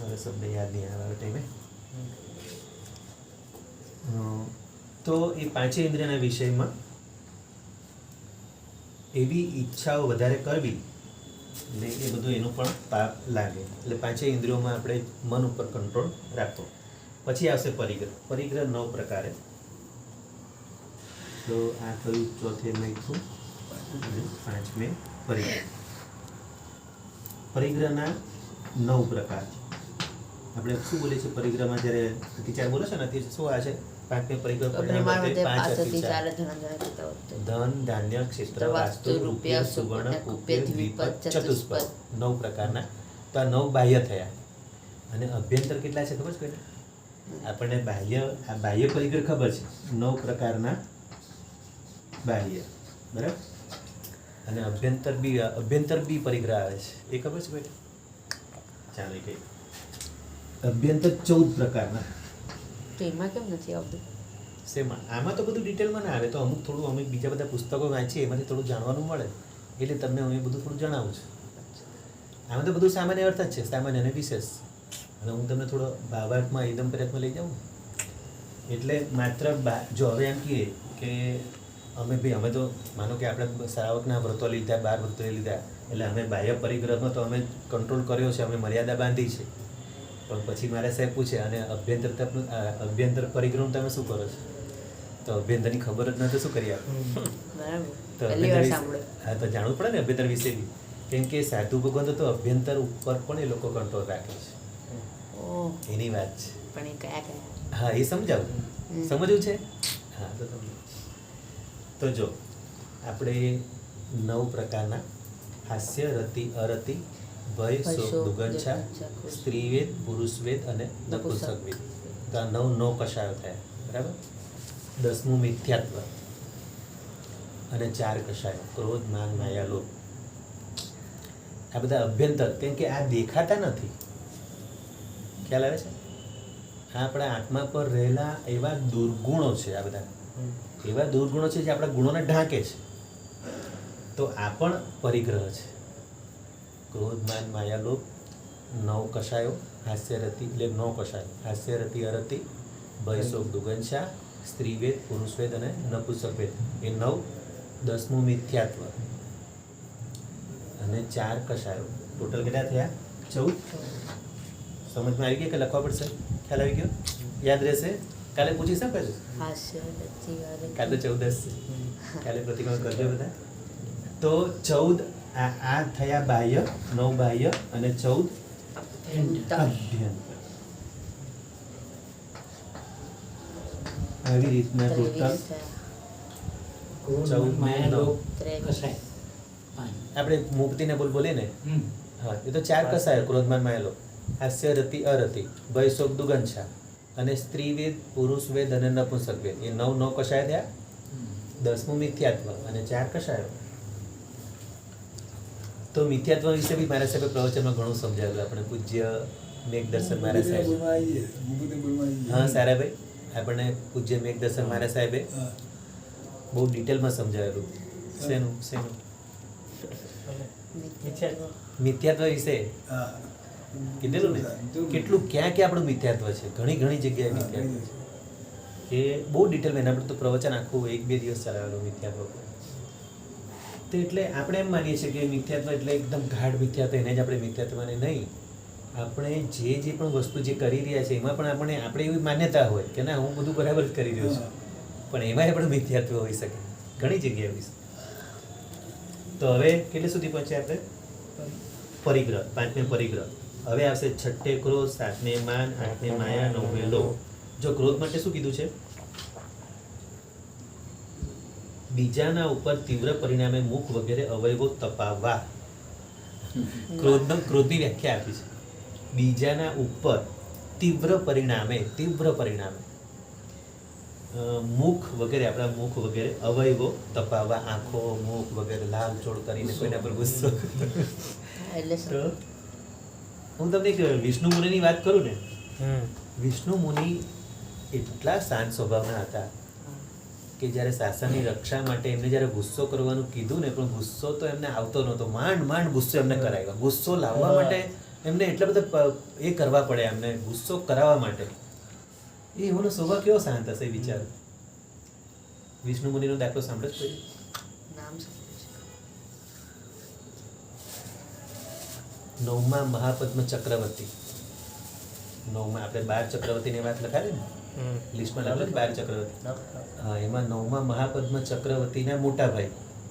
હવે શબ્દ યાદ નહીં આવે ટાઈમે. તો એ પાંચે ઇન્દ્રિયના વિષયમાં એવી ઈચ્છાઓ વધારે કરવી, એટલે એ બધું એનું પણ પાપ લાગે. એટલે પાંચે ઇન્દ્રિયોમાં આપણે મન ઉપર કંટ્રોલ રાખવો. પછી આવશે પરિગ્રહ. પરિગ્રહ 9 પ્રકારે. તો આ થયું ચોથે મૈથુન અને પાંચમે પરિગ્રહ. પરિગ્રહના 9 પ્રકાર. આપણે શું બોલીએ છીએ પરિગ્રહમાં? જ્યારે અતિચાર બોલે છે ને, શું આ છે? પાંચમે પરિગ્રહ પરિણામ વખતે 5 અતિચાર: ધન, ધાન્ય, ક્ષેત્ર, વાસ્તુ, રૂપિયા, સુવર્ણ, કુપે, દ્વિપદ, ચતુષ્પદ. 9 પ્રકારના. તો આ 9 બાહ્ય થયા. અને અભ્યંતર કેટલા છે ખબર છે કોઈને? આપણને આ બાહ્ય પરિગ્રહ ખબર છે, 9 પ્રકારના બાહ્ય, બરાબર. અને અભ્યંતર બી પરિગ્રહ આવે છે, એ ખબર છે બેટા? ચાલો કઈ અભ્યંતર 14 પ્રકારના. તો એમાં કેમ નથી આવતું? શેમાં? આમાં તો બધું ડિટેલમાં ના આવે. તો અમુક થોડું અમે બીજા બધા પુસ્તકો વાંચીએ, એમાંથી થોડું જાણવાનું મળે, એટલે તમને હું એ બધું થોડું જણાવું છું. આમાં તો બધું સામાન્ય અર્થ જ છે, સામાન્ય અને વિશેષ. અને હું તમને થોડો ભાવાર્થમાં, ઈદમપર્યાર્થમાં લઈ જાઉં. એટલે માત્ર જો હવે એમ કહીએ કે અમે તો માનો કે આપણે શ્રાવકના વ્રતો લીધા, 12 વ્રતો લીધા, એટલે અમે બાહ્ય પરિગ્રહમાં તો અમે કંટ્રોલ કર્યો છે, અમે મર્યાદા બાંધી છે. પણ પછી મારા સાહેબ પૂછે, અને અભ્યંતર પરિગ્રહનું તમે શું કરો છો? તો અભ્યંતરની ખબર જ નથી, શું કરી આપે? તો હા, તો જાણવું પડે ને અભ્યંતર વિશે બી. કેમ કે સાધુ ભગવાન તો અભ્યંતર ઉપર પણ એ લોકો કંટ્રોલ રાખે છે. એની વાત છે. પણ એ કયા? હા, એ સમજાવું. સમજવું છે? હા, તો સમજો. તો જો આપણે 9 પ્રકારના હાસ્ય, રતિ, અરતિ, ભય, શોક, દુર્ગંધા, સ્ત્રીવેદ, પુરુષવેદ અને નપુંસકવેદ. તો આ 9 કષાયો થયા, બરાબર. 10મું મિથ્યાત્વ અને 4 કષાયો: ક્રોધ, માન, માયા, લોભ. આ બધા અભ્યંતર, કેમ કે આ દેખાતા નથી. ખ્યાલ આવે છે? આ આપણા આત્મા પર રહેલા એવા દુર્ગુણો છે. આ બધા એવા દુર્ગુણો છે જે આપણા ગુણોને ઢાંકે છે. તો આ પણ પરિગ્રહ છે. ક્રોધ, માન, માયા, લોભ, 9 કષાયો. હાસ્ય, રતિ એટલે 9 કષાયો: હાસ્ય, રતિ, અરતિ, ભય, શોક, દુર્ગંધા, સ્ત્રીવેદ, પુરુષવેદ અને નપુંસકવેદ. એ 9. 10મું મિથ્યાત્વ અને 4 કષાયો. ટોટલ કેટલા થયા? 14. સમજમાં આવી ગયા કે લખવા પડશે? ખ્યાલ આવી ગયો? યાદ રહેશે? કાલે પૂછી શકે છે? કાલે 14 છે. કાલે પ્રતિક્રમણ કરજો બધા. તો 14 આ થયા બાહ્ય, 9 બાહ્ય અને 14 અભ્યંતર. આવી રીતના ટોટલ ક્રોધ, ચૌદ મન, માયા, ને નવ. લોભ, ત્રેવીસ. કસાય. 5. આપણે મુક્તિને બોલીએ ને, હમ. હા, એ તો 4 કસાય: ક્રોધમાન માયેલો, હાસ્ય રતિ અરતિ, ભય શોક દુગંછા, અને સ્ત્રી વેદ, પુરુષ વેદ અને નપુંસક વેદ. એ 9 કસાય થયા. 10મું મિથ્યાત્વ અને 4 કસાયો. તો મિથ્યાત્વ વિશે બી મારા સાહેબે પ્રવચનમાં ઘણું સમજાવેલું. આપણે પૂજ્ય મેઘદર્શન મારા સાહેબ, હા સારાભાઈ, આપણને પૂજ્ય મેઘદર્શન મારા સાહેબે બહુ ડિટેલમાં સમજાવેલું. શેનું શેનું મિથ્યાત્વ વિશે કીધેલું ને, કેટલું ક્યાં ક્યાં આપણું મિથ્યાત્વ છે. ઘણી ઘણી જગ્યાએ મિથ્યાત્વ છે. એ બહુ ડિટેલમાં એના પર તો પ્રવચન આખું 1-2 દિવસ ચલાવેલું મિથ્યાત્વ પર. તો એટલે આપણે એમ માનીએ છીએ કે મિથ્યાત્વ એટલે એકદમ ગાઢ મિથ્યાત્વ, એને જ આપણે મિથ્યાત્વ માને. નહીં, આપણે જે પણ વસ્તુ જે કરી રહ્યા છે એમાં પણ આપણે એવી માન્યતા હોય કે ના, હું બધું બરાબર જ કરી રહ્યો છું, પણ એમાંય પણ મિથ્યાત્વ હોઈ શકે, ઘણી જગ્યાએ હોઈ શકે. તો હવે કેટલે સુધી પહોંચ્યા આપણે? પરિગ્રહ, 5મે પરિગ્રહ. હવે આવશે 6ઠે ક્રોધ, 7મે માન, 8મે માયા, 9મે લોભ. જો ક્રોધ માટે શું કીધું છે? બીજાના ઉપર તીવ્ર પરિણામે મુખ વગેરે અવયવો તપાવવા. ક્રોધની વ્યાખ્યા આપી છે. બીજાના ઉપર તીવ્ર પરિણામે મુખ વગેરે, આપણા મુખ વગેરે અવયવો તપાવવા. આંખો, મુખ વગેરે લાલચોળ કરીને કોઈના પર ગુસ્સો. એટલે તો હું તમને એક વિષ્ણુ મુનિની વાત કરું ને, વિષ્ણુ મુનિ એટલા શાંત સ્વભાવના હતા કે જ્યારે શાસનની રક્ષા માટે એમને જ્યારે ગુસ્સો કરવાનું કીધું ને, પણ ગુસ્સો તો એમને આવતો નહોતો. માંડ ગુસ્સો એમને કરાવ્યો. ગુસ્સો લાવવા માટે એમને એટલા બધા એ કરવા પડે, એમને ગુસ્સો કરાવવા માટે. એ એમનો સ્વભાવ કેવો શાંત હશે વિચાર. વિષ્ણુ મુનિનો દાખલો સાંભળે કોઈ? નામ સાંભળ્યું છે. 9મા મહાપદ્મ ચક્રવર્તી. 9મા આપણે 12 ચક્રવર્તીની વાત લખાડી ને લિસ્ટમાં લખેલું 12 ચક્રવર્તી. હા, એમાં 9મા મહાપદ્મ ચક્રવર્તીના મોટા ભાઈ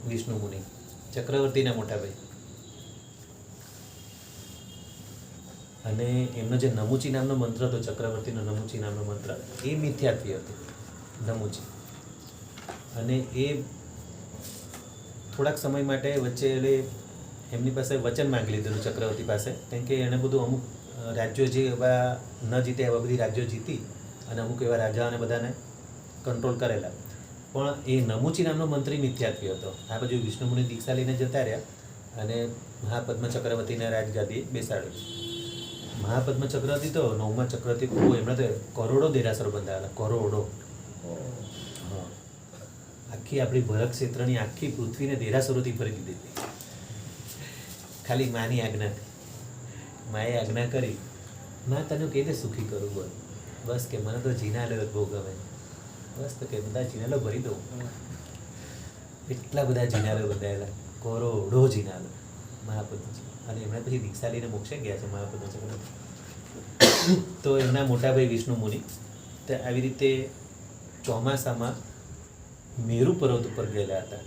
વિષ્ણુ મુનિ, ચક્રવર્તીના મોટા ભાઈ. અને એમનો જે નમુચી નામનો મંત્ર હતો, ચક્રવર્તીનો નમુચી નામનો મંત્ર, એ મિથ્યાત્વી હતો, નમુચી. અને એ થોડાક સમય માટે વચ્ચે એમની પાસે વચન માંગી લીધેલું ચક્રવર્તી પાસે, કેમ કે એણે બધું અમુક રાજ્યો જે એવા ન જીતે એવા બધી રાજ્યો જીતી અને અમુક એવા રાજાઓને બધાને કંટ્રોલ કરેલા. પણ એ નમુચી નામનો મંત્રી મિથ્યાત્વી હતો. આ બાજુ વિષ્ણુ મુનિ દીક્ષા લઈને જતા રહ્યા અને મહાપદ્મ ચક્રવર્તીને રાજગાદી બેસાડ્યું. મહાપદ્મ ચક્રવર્તી તો 9મા ચક્રવર્તી, એમણે તો કરોડો દેરાસરો બંધાયેલા, કરોડો. હા, આખી આપણી ભરત ક્ષેત્રની આખી પૃથ્વીને દેરાસરોથી ભરી દીધી. ખાલી માની આજ્ઞા, માએ આજ્ઞા કરી, માં તને કઈ રીતે સુખી કરું, બોલ. બસ કે મને તો જીનાલો બહુ ગમે. બસ તો કે બધા જીનાલો ભરી દઉં. એટલા બધા જીનાલો બંધાયેલા, કરોડો જીનાલો મહાપદ્મજી. અને એમણે પછી દીક્ષા લઈને મોક્ષે ગયા છે મહાપદ્મ ચક્રવર્તી. તો એમના મોટાભાઈ વિષ્ણુ મુનિ તે આવી રીતે ચોમાસામાં મેરુ પર્વત ઉપર ગયેલા હતા.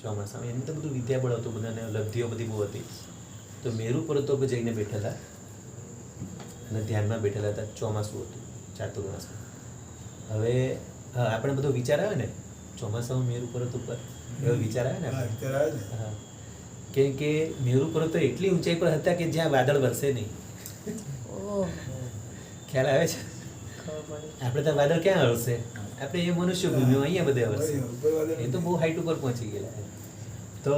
ચોમાસામાં એમને તો બધું વિદ્યાબળ હતું, બધાને લબ્ધિઓ બધી બહુ હતી. તો મેરુ પર્વત ઉપર જઈને બેઠેલા અને ધ્યાનમાં બેઠેલા હતા. ચોમાસું હતું, ચાતુર્માસમાં. હવે આપણે બધો વિચાર આવે ને ચોમાસામાં મેરુ પર્વત ઉપર, એવો વિચાર આવે ને આપણે. હા, કેમ કે મેરુ પર્વત તો એટલી ઊંચાઈ પર હતા કે જ્યાં વાદળ વરસે નહીં. ઓહ, ખ્યાલ આવે છે? ખબર પડી. આપણે તો વાદળ ક્યાં વરસે? આપણે એ મનુષ્ય ભૂમિમાં અહીંયા બધે વરસે. એ તો બહુ હાઈટ ઉપર પહોંચી ગયેલા. તો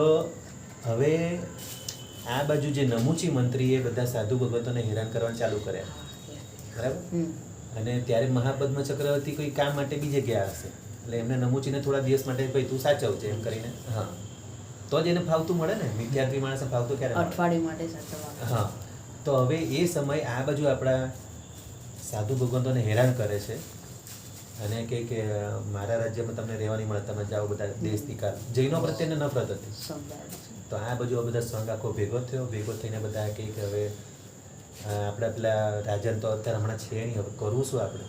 હવે આ બાજુ જે નમુચી મંત્રી એ બધા સાધુ ભગવતોને હેરાન કરવાનું ચાલુ કર્યા, બરાબર. અને ત્યારે મહાપદ્મ ચક્રવર્તી કોઈ કામ માટે બીજે ગયા હશે, એટલે એમને નમુચીને થોડા દિવસ માટે ભાઈ તું સાચવજે એમ કરીને. હા, તો જ એને ફાવતું મળે ને. વિદ્યાર્થી માણસને ફાવતું ક્યારે મળે? અઠવાડિયું માટે સાચવવા. હા, તો હવે એ સમય આ બાજુ આપણા સાધુ ભગવંતોને હેરાન કરે છે અને કહે કે મારા રાજ્યમાં તમને રહેવાની મળે, તમે જાઓ બધા દેશથી કાલ. જૈનો પ્રત્યેને નફરત હતી. સમજાયું છે. તો આ બાજુ આ બધા સંઘ આખો ભેગો થયો. ભેગો થઈને બધા કહે કે હવે આપણે પેલા રાજાને તો અત્યારે હમણાં છે નહીં, હવે કરવું શું આપણે?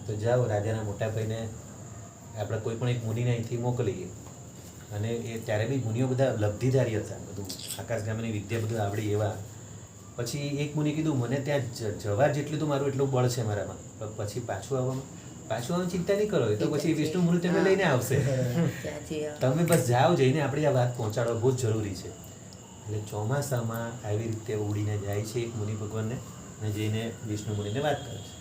તો જાઓ રાજાના મોટા ભાઈને આપણે કોઈ પણ એક મુનિને અહીંથી મોકલીએ. અને એ ત્યારે બી મુનિઓ બધા લબ્ધિધારી હતા, બધું આકાશગામીની વિદ્યા બધું આવડી એવા. પછી એક મુનિ કીધું મને ત્યાં જવા જેટલું તો મારું એટલું બળ છે મારામાં, પણ પછી પાછું આવવામાં પાછું આમ ચિંતા નહીં કરો, એ તો પછી વિષ્ણુ મુનિ તમને લઈને આવશે. ત્યાંથી તમે બસ જાઓ, જઈને આપણી આ વાત પહોંચાડવા બહુ જ જરૂરી છે. એટલે ચોમાસામાં આવી રીતે ઉડીને જાય છે એક મુનિ ભગવાનને અને જઈને વિષ્ણુ મુનિને વાત કરે છે.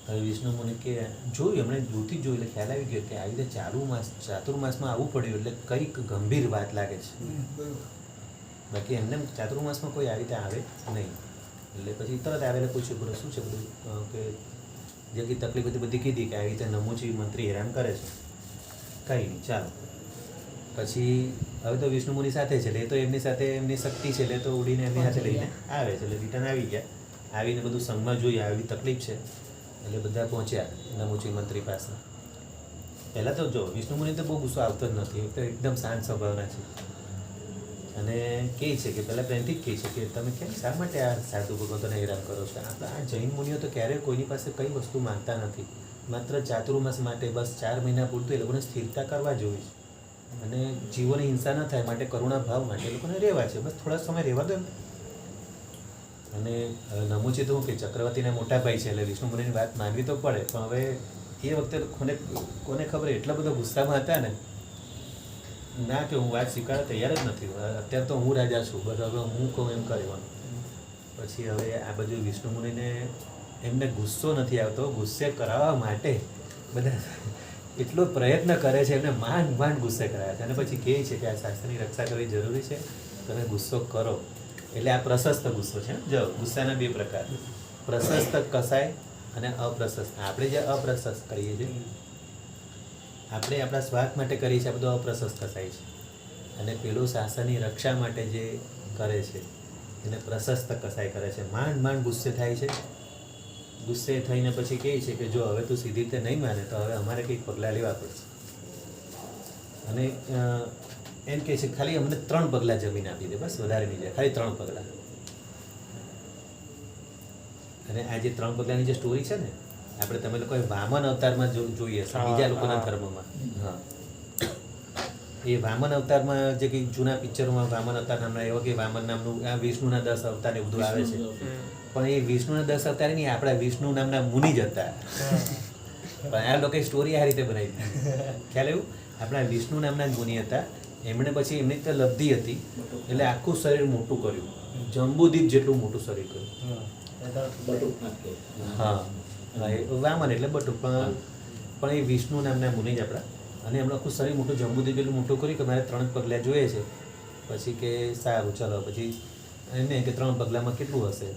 હવે વિષ્ણુ મુનિ કે જોયું, એમણે દૂરથી જોયું એટલે ખ્યાલ આવી ગયો કે આવી રીતે ચાતુર્માસમાં આવવું પડ્યું એટલે કંઈક ગંભીર વાત લાગે છે. બાકી એમને ચાતુર્માસમાં કોઈ આવી રીતે આવે નહીં. એટલે પછી તરત આવેલા પૂછ્યું, બોલો શું છે બધું, કે જે કંઈ તકલીફ હતી બધી કીધી કે આવી રીતે નમુચી મંત્રી હેરાન કરે છે. કંઈ નહીં, ચાલો. પછી હવે તો વિષ્ણુ મુનિ સાથે છે એટલે એ તો એમની સાથે એમની શક્તિ છે એટલે તો ઉડીને એમની સાથે લઈને આવે છે. એટલે રિટર્ન આવી ગયા, આવીને બધું સંગમાં જોઈએ આવી તકલીફ છે એટલે બધા પહોંચ્યા નમુચી મંત્રી પાસે. પહેલાં તો જો વિષ્ણુ મુનિ તો બહુ ગુસ્સો આવતો જ નથી, એક તો એકદમ શાંત સ્વભાવના છે અને કહે છે કે પહેલાં પ્રેમથી જ કહે છે કે તમે કેમ શા માટે આ સાધુ ભગવંતોને હેરાન કરો છો? આપણા આ જૈન મુનિઓ તો ક્યારેય કોઈની પાસે કઈ વસ્તુ માંગતા નથી, માત્ર ચાતુર્માસ માટે બસ 4 મહિના પૂરતું એ લોકોને સ્થિરતા કરવા જોઈએ છે અને જીવોની હિંસા ન થાય માટે કરુણા ભાવ માટે એ લોકોને રહેવા છે, બસ થોડા સમય રહેવા દો એમ. અને નમુચી તો હું કે ચક્રવર્તીના મોટા ભાઈ છે એટલે વિષ્ણુ મુનિની વાત માનવી તો પડે, પણ હવે એ વખતે કોને ખબર એટલા બધા ગુસ્સામાં હતા ને, ના કે હું વાત સ્વીકારવા તૈયાર જ નથી, અત્યારે તો હું રાજા છું, બસ હવે હું કહું એમ કરવાનું. પછી હવે આ બધું વિષ્ણુ મુનિને એમને ગુસ્સો નથી આવતો, ગુસ્સે કરાવવા માટે બધા એટલો પ્રયત્ન કરે છે, એમને માંડ ગુસ્સે કરાવે છે અને પછી કહે છે કે આ શાસ્ત્રની રક્ષા કરવી જરૂરી છે, તમે ગુસ્સો કરો. એટલે આ પ્રશસ્ત ગુસ્સો છે. જો ગુસ્સાના 2 પ્રકાર, પ્રશસ્ત કસાય અને અપ્રશસ્ત. આપણે જે અપ્રશસ્ત કરીએ છીએ, આપણે આપણા સ્વાર્થ માટે કરીએ છીએ, આ બધું અપ્રશસ્ત કસાય છે. અને પેલું શાસનની રક્ષા માટે જે કરે છે એને પ્રશસ્ત કસાય કરે છે. માંડ ગુસ્સે થાય છે, ગુસ્સે થઈને પછી કહે છે કે જો હવે તું સીધી રીતે નહીં માને તો હવે અમારે કંઈક પગલાં લેવા પડશે. અને એમ કહે છે ખાલી અમને 3 પગલાં જમીન આપી દે, બસ વધારે નહીં જાય, ખાલી 3 પગલાં. અને આ જે 3 પગલાંની જે સ્ટોરી છે ને, આપણે તમે લોકોએ વામન અવતારમાં જોઈએ છે બીજા લોકોના ધર્મમાં. હા, એ વામન અવતારમાં જે કંઈ જૂના પિક્ચરોમાં વામન અવતાર નામના એવા કે વામન નામનું આ વિષ્ણુના 10 અવતાર એવું બધું આવે છે, પણ એ વિષ્ણુના 10 અવતાર નહીં, આપણા વિષ્ણુ નામના મુનિ જ હતા. પણ આ લોકોએ સ્ટોરી આ રીતે બનાવી ખ્યાલ એવું, આપણા વિષ્ણુ નામના જ મુનિ હતા. એમણે પછી એમની તો લબ્ધિ હતી એટલે આખું શરીર મોટું કર્યું, જંબુદીપ જેટલું મોટું શરીર કર્યું. હા, વામન એટલે બટુક, પણ એ વિષ્ણુ નામના મુનિ જ આપણા. અને એમણે આખું શરીર મોટું જંબુદીપ એટલું મોટું કર્યું કે મારે 3 પગલાં જોઈએ છે. પછી કે સારું ચલો, પછી એને કે 3 પગલામાં કેટલું હશે,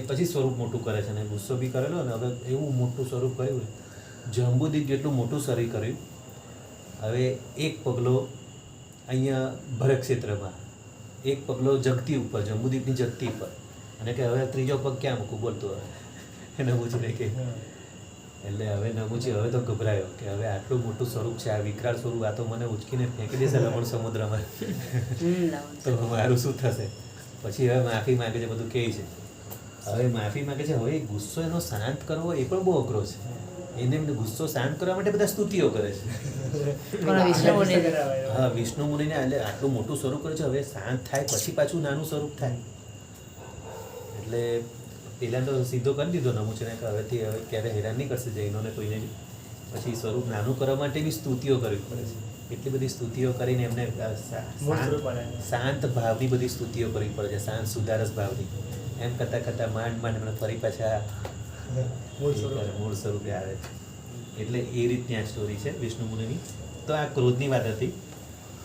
પછી સ્વરૂપ મોટું કરે છે અને ગુસ્સો બી કરેલો ને હવે એવું મોટું સ્વરૂપ કર્યું, જંબુદીપ જેટલું મોટું શરીર કર્યું. હવે એક પગલો અહીંયા ભરત ક્ષેત્રમાં, એક પગલો જગતી ઉપર, જંબુદીપની જગતી ઉપર, અને કે હવે 3જો પગ ક્યાં મૂકું બોલતો એને પૂછીને કે. એટલે હવે નમુચી હવે તો ગભરાયો કે હવે આટલું મોટું સ્વરૂપ છે, આ વિકરાળ સ્વરૂપ, આ તો મને ઉચકીને ફેંકી દેશે લવણ સમુદ્રમાં, તો મારું શું થશે? પછી હવે માફી માગે છે, બધું કહે છે. હવે માફી માગે છે, હવે ગુસ્સો એનો શાંત કરવો એ પણ બહુ અઘરો છે. એને ગુસ્સો શાંત કરવા માટે બધા સ્તુતિઓ કરે છે. હા, વિષ્ણુ મુનિને એટલે આટલું મોટું સ્વરૂપ કરે છે, હવે શાંત થાય પછી પાછું નાનું સ્વરૂપ થાય. એટલે પેલા તો સીધો કરી દીધો નમુચીને કે હવેથી હવે ક્યારે હેરાન નહીં કરશે જૈનોને કોઈને બી. પછી સ્વરૂપ નાનું કરવા માટે બી સ્તુતિઓ કરવી પડે છે. એટલી બધી સ્તુતિઓ કરીને એમને શાંત ભાવની બધી સ્તુતિઓ કરવી પડે છે, શાંત સુદારસ ભાવની. એમ કરતાં માંડ એમને ફરી પાછા મૂળ સ્વરૂપે આવે છે. એટલે એ રીતની આ સ્ટોરી છે વિષ્ણુ મુનિની. તો આ ક્રોધની વાત હતી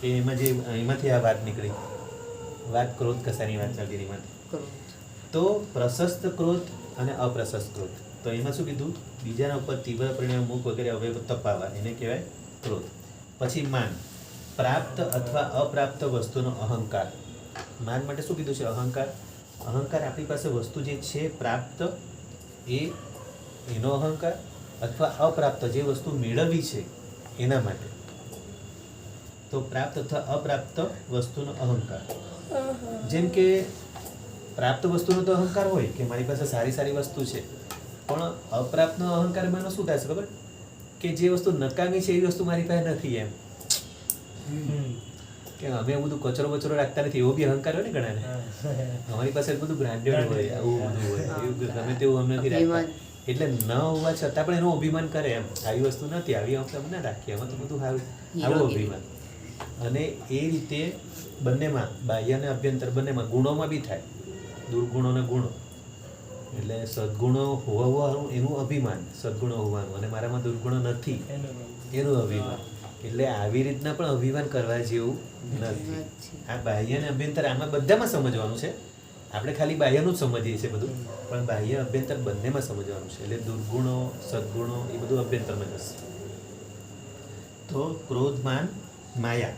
કે એમાંથી આ વાત નીકળી, વાત ક્રોધ કસાની વાત ચાલતી એમાંથી. તો પ્રશસ્ત ક્રોધ અને અપ્રશસ્ત ક્રોધ, તો એમાં શું કીધું, બીજાના ઉપર તીવ્ર પરિણામ મુખ વગેરે અવયવ તપાવવા, એને કહેવાય ક્રોધ. પછી માન, પ્રાપ્ત અથવા અપ્રાપ્ત વસ્તુનો અહંકાર. માન માટે શું કીધું છે? અહંકાર. અહંકાર આપણી પાસે વસ્તુ જે છે પ્રાપ્ત એનો અહંકાર, અથવા અપ્રાપ્ત જે વસ્તુ મેળવવી છે એના માટે. તો પ્રાપ્ત અથવા અપ્રાપ્ત વસ્તુનો અહંકાર. જેમ કે પ્રાપ્ત વસ્તુનો તો અહંકાર હોય કે મારી પાસે સારી વસ્તુ છે, પણ અપ્રાપ્તનો અહંકાર એમાં શું થાય છે ખબર? કે જે વસ્તુ નકામી છે એવી વસ્તુ મારી પાસે નથી એમ. કે અમે બધું કચરો રાખતા નથી, એવો બી અહંકાર હોય ને ઘણાને. અમારી પાસે બધું બ્રાન્ડેડ હોય, આવું બધું હોય, એવું ગમે તેવું અમે નથી રાખતા. એટલે ન હોવા છતાં પણ એનું અભિમાન કરે એમ આવી વસ્તુ નથી આવી વખતે અમે ના રાખીએ અમે તો બધું આવું અભિમાન. અને એ રીતે બંનેમાં બાહ્ય અને અભ્યંતર બંનેમાં ગુણોમાં બી થાય દુર્ગુણો અને ગુણો. એટલે સદગુણો હોવાનું એનું અભિમાન સદગુણો હોવાનું અને મારામાં દુર્ગુણો નથી એનું અભિમાન. એટલે આવી રીતના પણ અભિમાન કરવા જેવું નથી. આ બાહ્ય અને અભ્યંતર આમાં બધામાં સમજવાનું છે. આપણે ખાલી બાહ્યનું જ સમજીએ છીએ બધું, પણ બાહ્ય અભ્યંતર બંનેમાં સમજવાનું છે. એટલે દુર્ગુણો સદગુણો એ બધું અભ્યંતરમાં જશે. તો ક્રોધમાન માયા.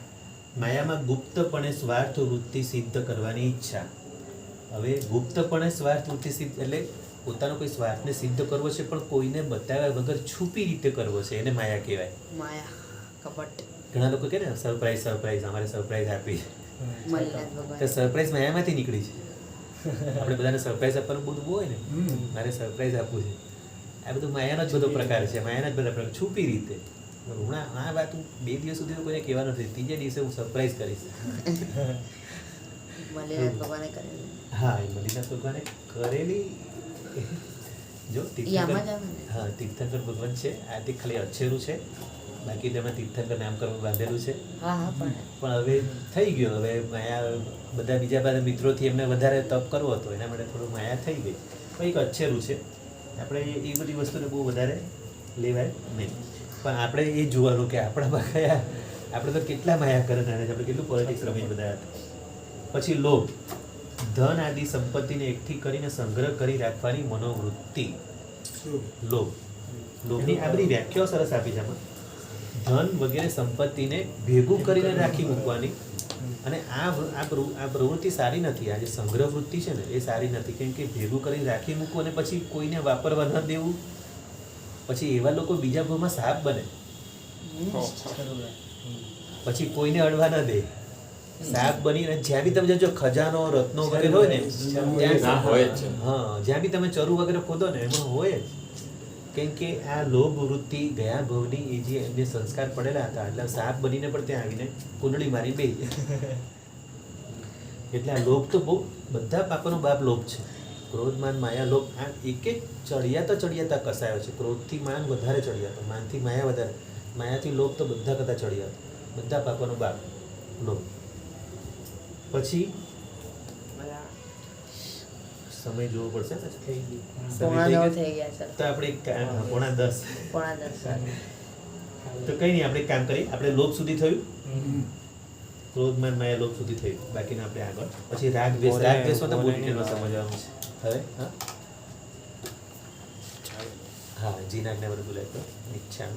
માયામાં ગુપ્તપણે સ્વાર્થ વૃત્તિ સિદ્ધ કરવાની ઈચ્છા. હવે ગુપ્તપણે સ્વાર્થ વૃત્તિ સિદ્ધ એટલે પોતાનો કોઈ સ્વાર્થને સિદ્ધ કરવો છે પણ કોઈને બતાવ્યા વગર છુપી રીતે કરવો છે, એને માયા કહેવાય. માયા કપટ ઘણા લોકો કહે ને સરપ્રાઈઝ અમારે સરપ્રાઈઝ આપી. મલ્લિનાથ તો ભગવાન સરપ્રાઈઝ માયામાંથી નીકળી છે. આપણે બધાને સરપ્રાઈઝ આપવાનું બધું હોય ને, મારે સરપ્રાઈઝ આપવું છે, આ બધું માયાનો જ બધો પ્રકાર છે. માયાના જ બધા પ્રકાર છુપી રીતે. હમણાં આ વાત હું 2 દિવસ સુધી તો કોઈને કહેવા નથી, ત્રીજા દિવસે હું સરપ્રાઈઝ કરીશ. મલ્લિનાથ ભગવાને કરેલું હા, એ મલ્લિનાથ ભગવાને કરેલી. જો ઈ તીર્થંકર, આમાં જ આવે ને? હા તીર્થંકર ભગવાન છે. આ તે ખાલી અક્ષરું છે, બાકી તેમાં તીર્થંકર નામકરણ બાંધેલું છે. હા હા પણ પણ હવે થઈ ગયો. હવે માયા બધા બીજા બધા મિત્રોથી એમને વધારે તપ કરવો હતો, એના માટે થોડું માયા થઈ ગઈ. પણ એક અચ્છેરું છે. આપણે એ બધી વસ્તુને બહુ વધારે લેવાય નહીં. પણ આપણે એ જોવાનું કે આપણામાં કયા, આપણે તો કેટલા માયા કરે નાના, આપણે કેટલું પોલિટિક્સ રમી બધા હતા. પછી લોભ. ધન આદિ સંપત્તિને એકઠી કરીને સંગ્રહ કરી રાખવાની મનોવૃત્તિ. લોભ. લોભની આ બધી વ્યાખ્યાઓ સરસ આપી છે આમાં. ધન વગેરે સંપત્તિને ભેગું કરીને રાખી મૂકવાની. અને આ પ્રવૃત્તિ સારી નથી. આ જે સંગ્રહ વૃત્તિ છે ને એ સારી નથી. કેમ કે ભેગું કરીને રાખી મૂકવું અને પછી કોઈને વાપરવા ન દેવું, પછી એવા લોકો બીજા ભાવમાં સાપ બને, પછી કોઈને અડવા ન દે, સાપ બનીને જ્યાં બી તમે જજો ખજાનો રત્નો વગેરે હોય ને ત્યાં હોય જ. હા, જ્યાં બી તમે ચરુ વગેરે ખોદો ને એમાં હોય જ. કેમ કે આ લોભ વૃત્તિ ગયા ભવની એ જે એમને સંસ્કાર પડેલા હતા એટલે સાપ બનીને પણ ત્યાં આવીને કુંડળી મારી બે. એટલે આ લોભ તો બહુ બધા પાપનો બાપ લોભ છે. ક્રોધ માન માયા લોભ, આ એક એક ચડિયાતા કસાયો છે. ક્રોધથી માન વધારે ચડિયાતો, માનથી માયા વધારે, માયાથી લોભ તો બધા કરતા ચડિયાતો. બધા પાપનો બાપ લોભ. પછી સમય જોવો પડશે ને, થઈ ગયું. પોણા સમય 9 થઈ થઈ ગયા સર. તો આપણે પોણા 10. પોણા 10 સર. તો કઈ નહીં, આપણે એક કામ કરીએ. આપણે લોભ સુધી થયું, ક્રોધ માન માયા લોભ સુધી થયું, બાકીને આપણે આગળ પછી રાગ દ્વેષ. રાગ દ્વેષમાં તો બહુ ડિટેલમાં સમજવાનું છે. હવે હા જીનાજ્ઞા બધું બોલાય તો ઈચ્છા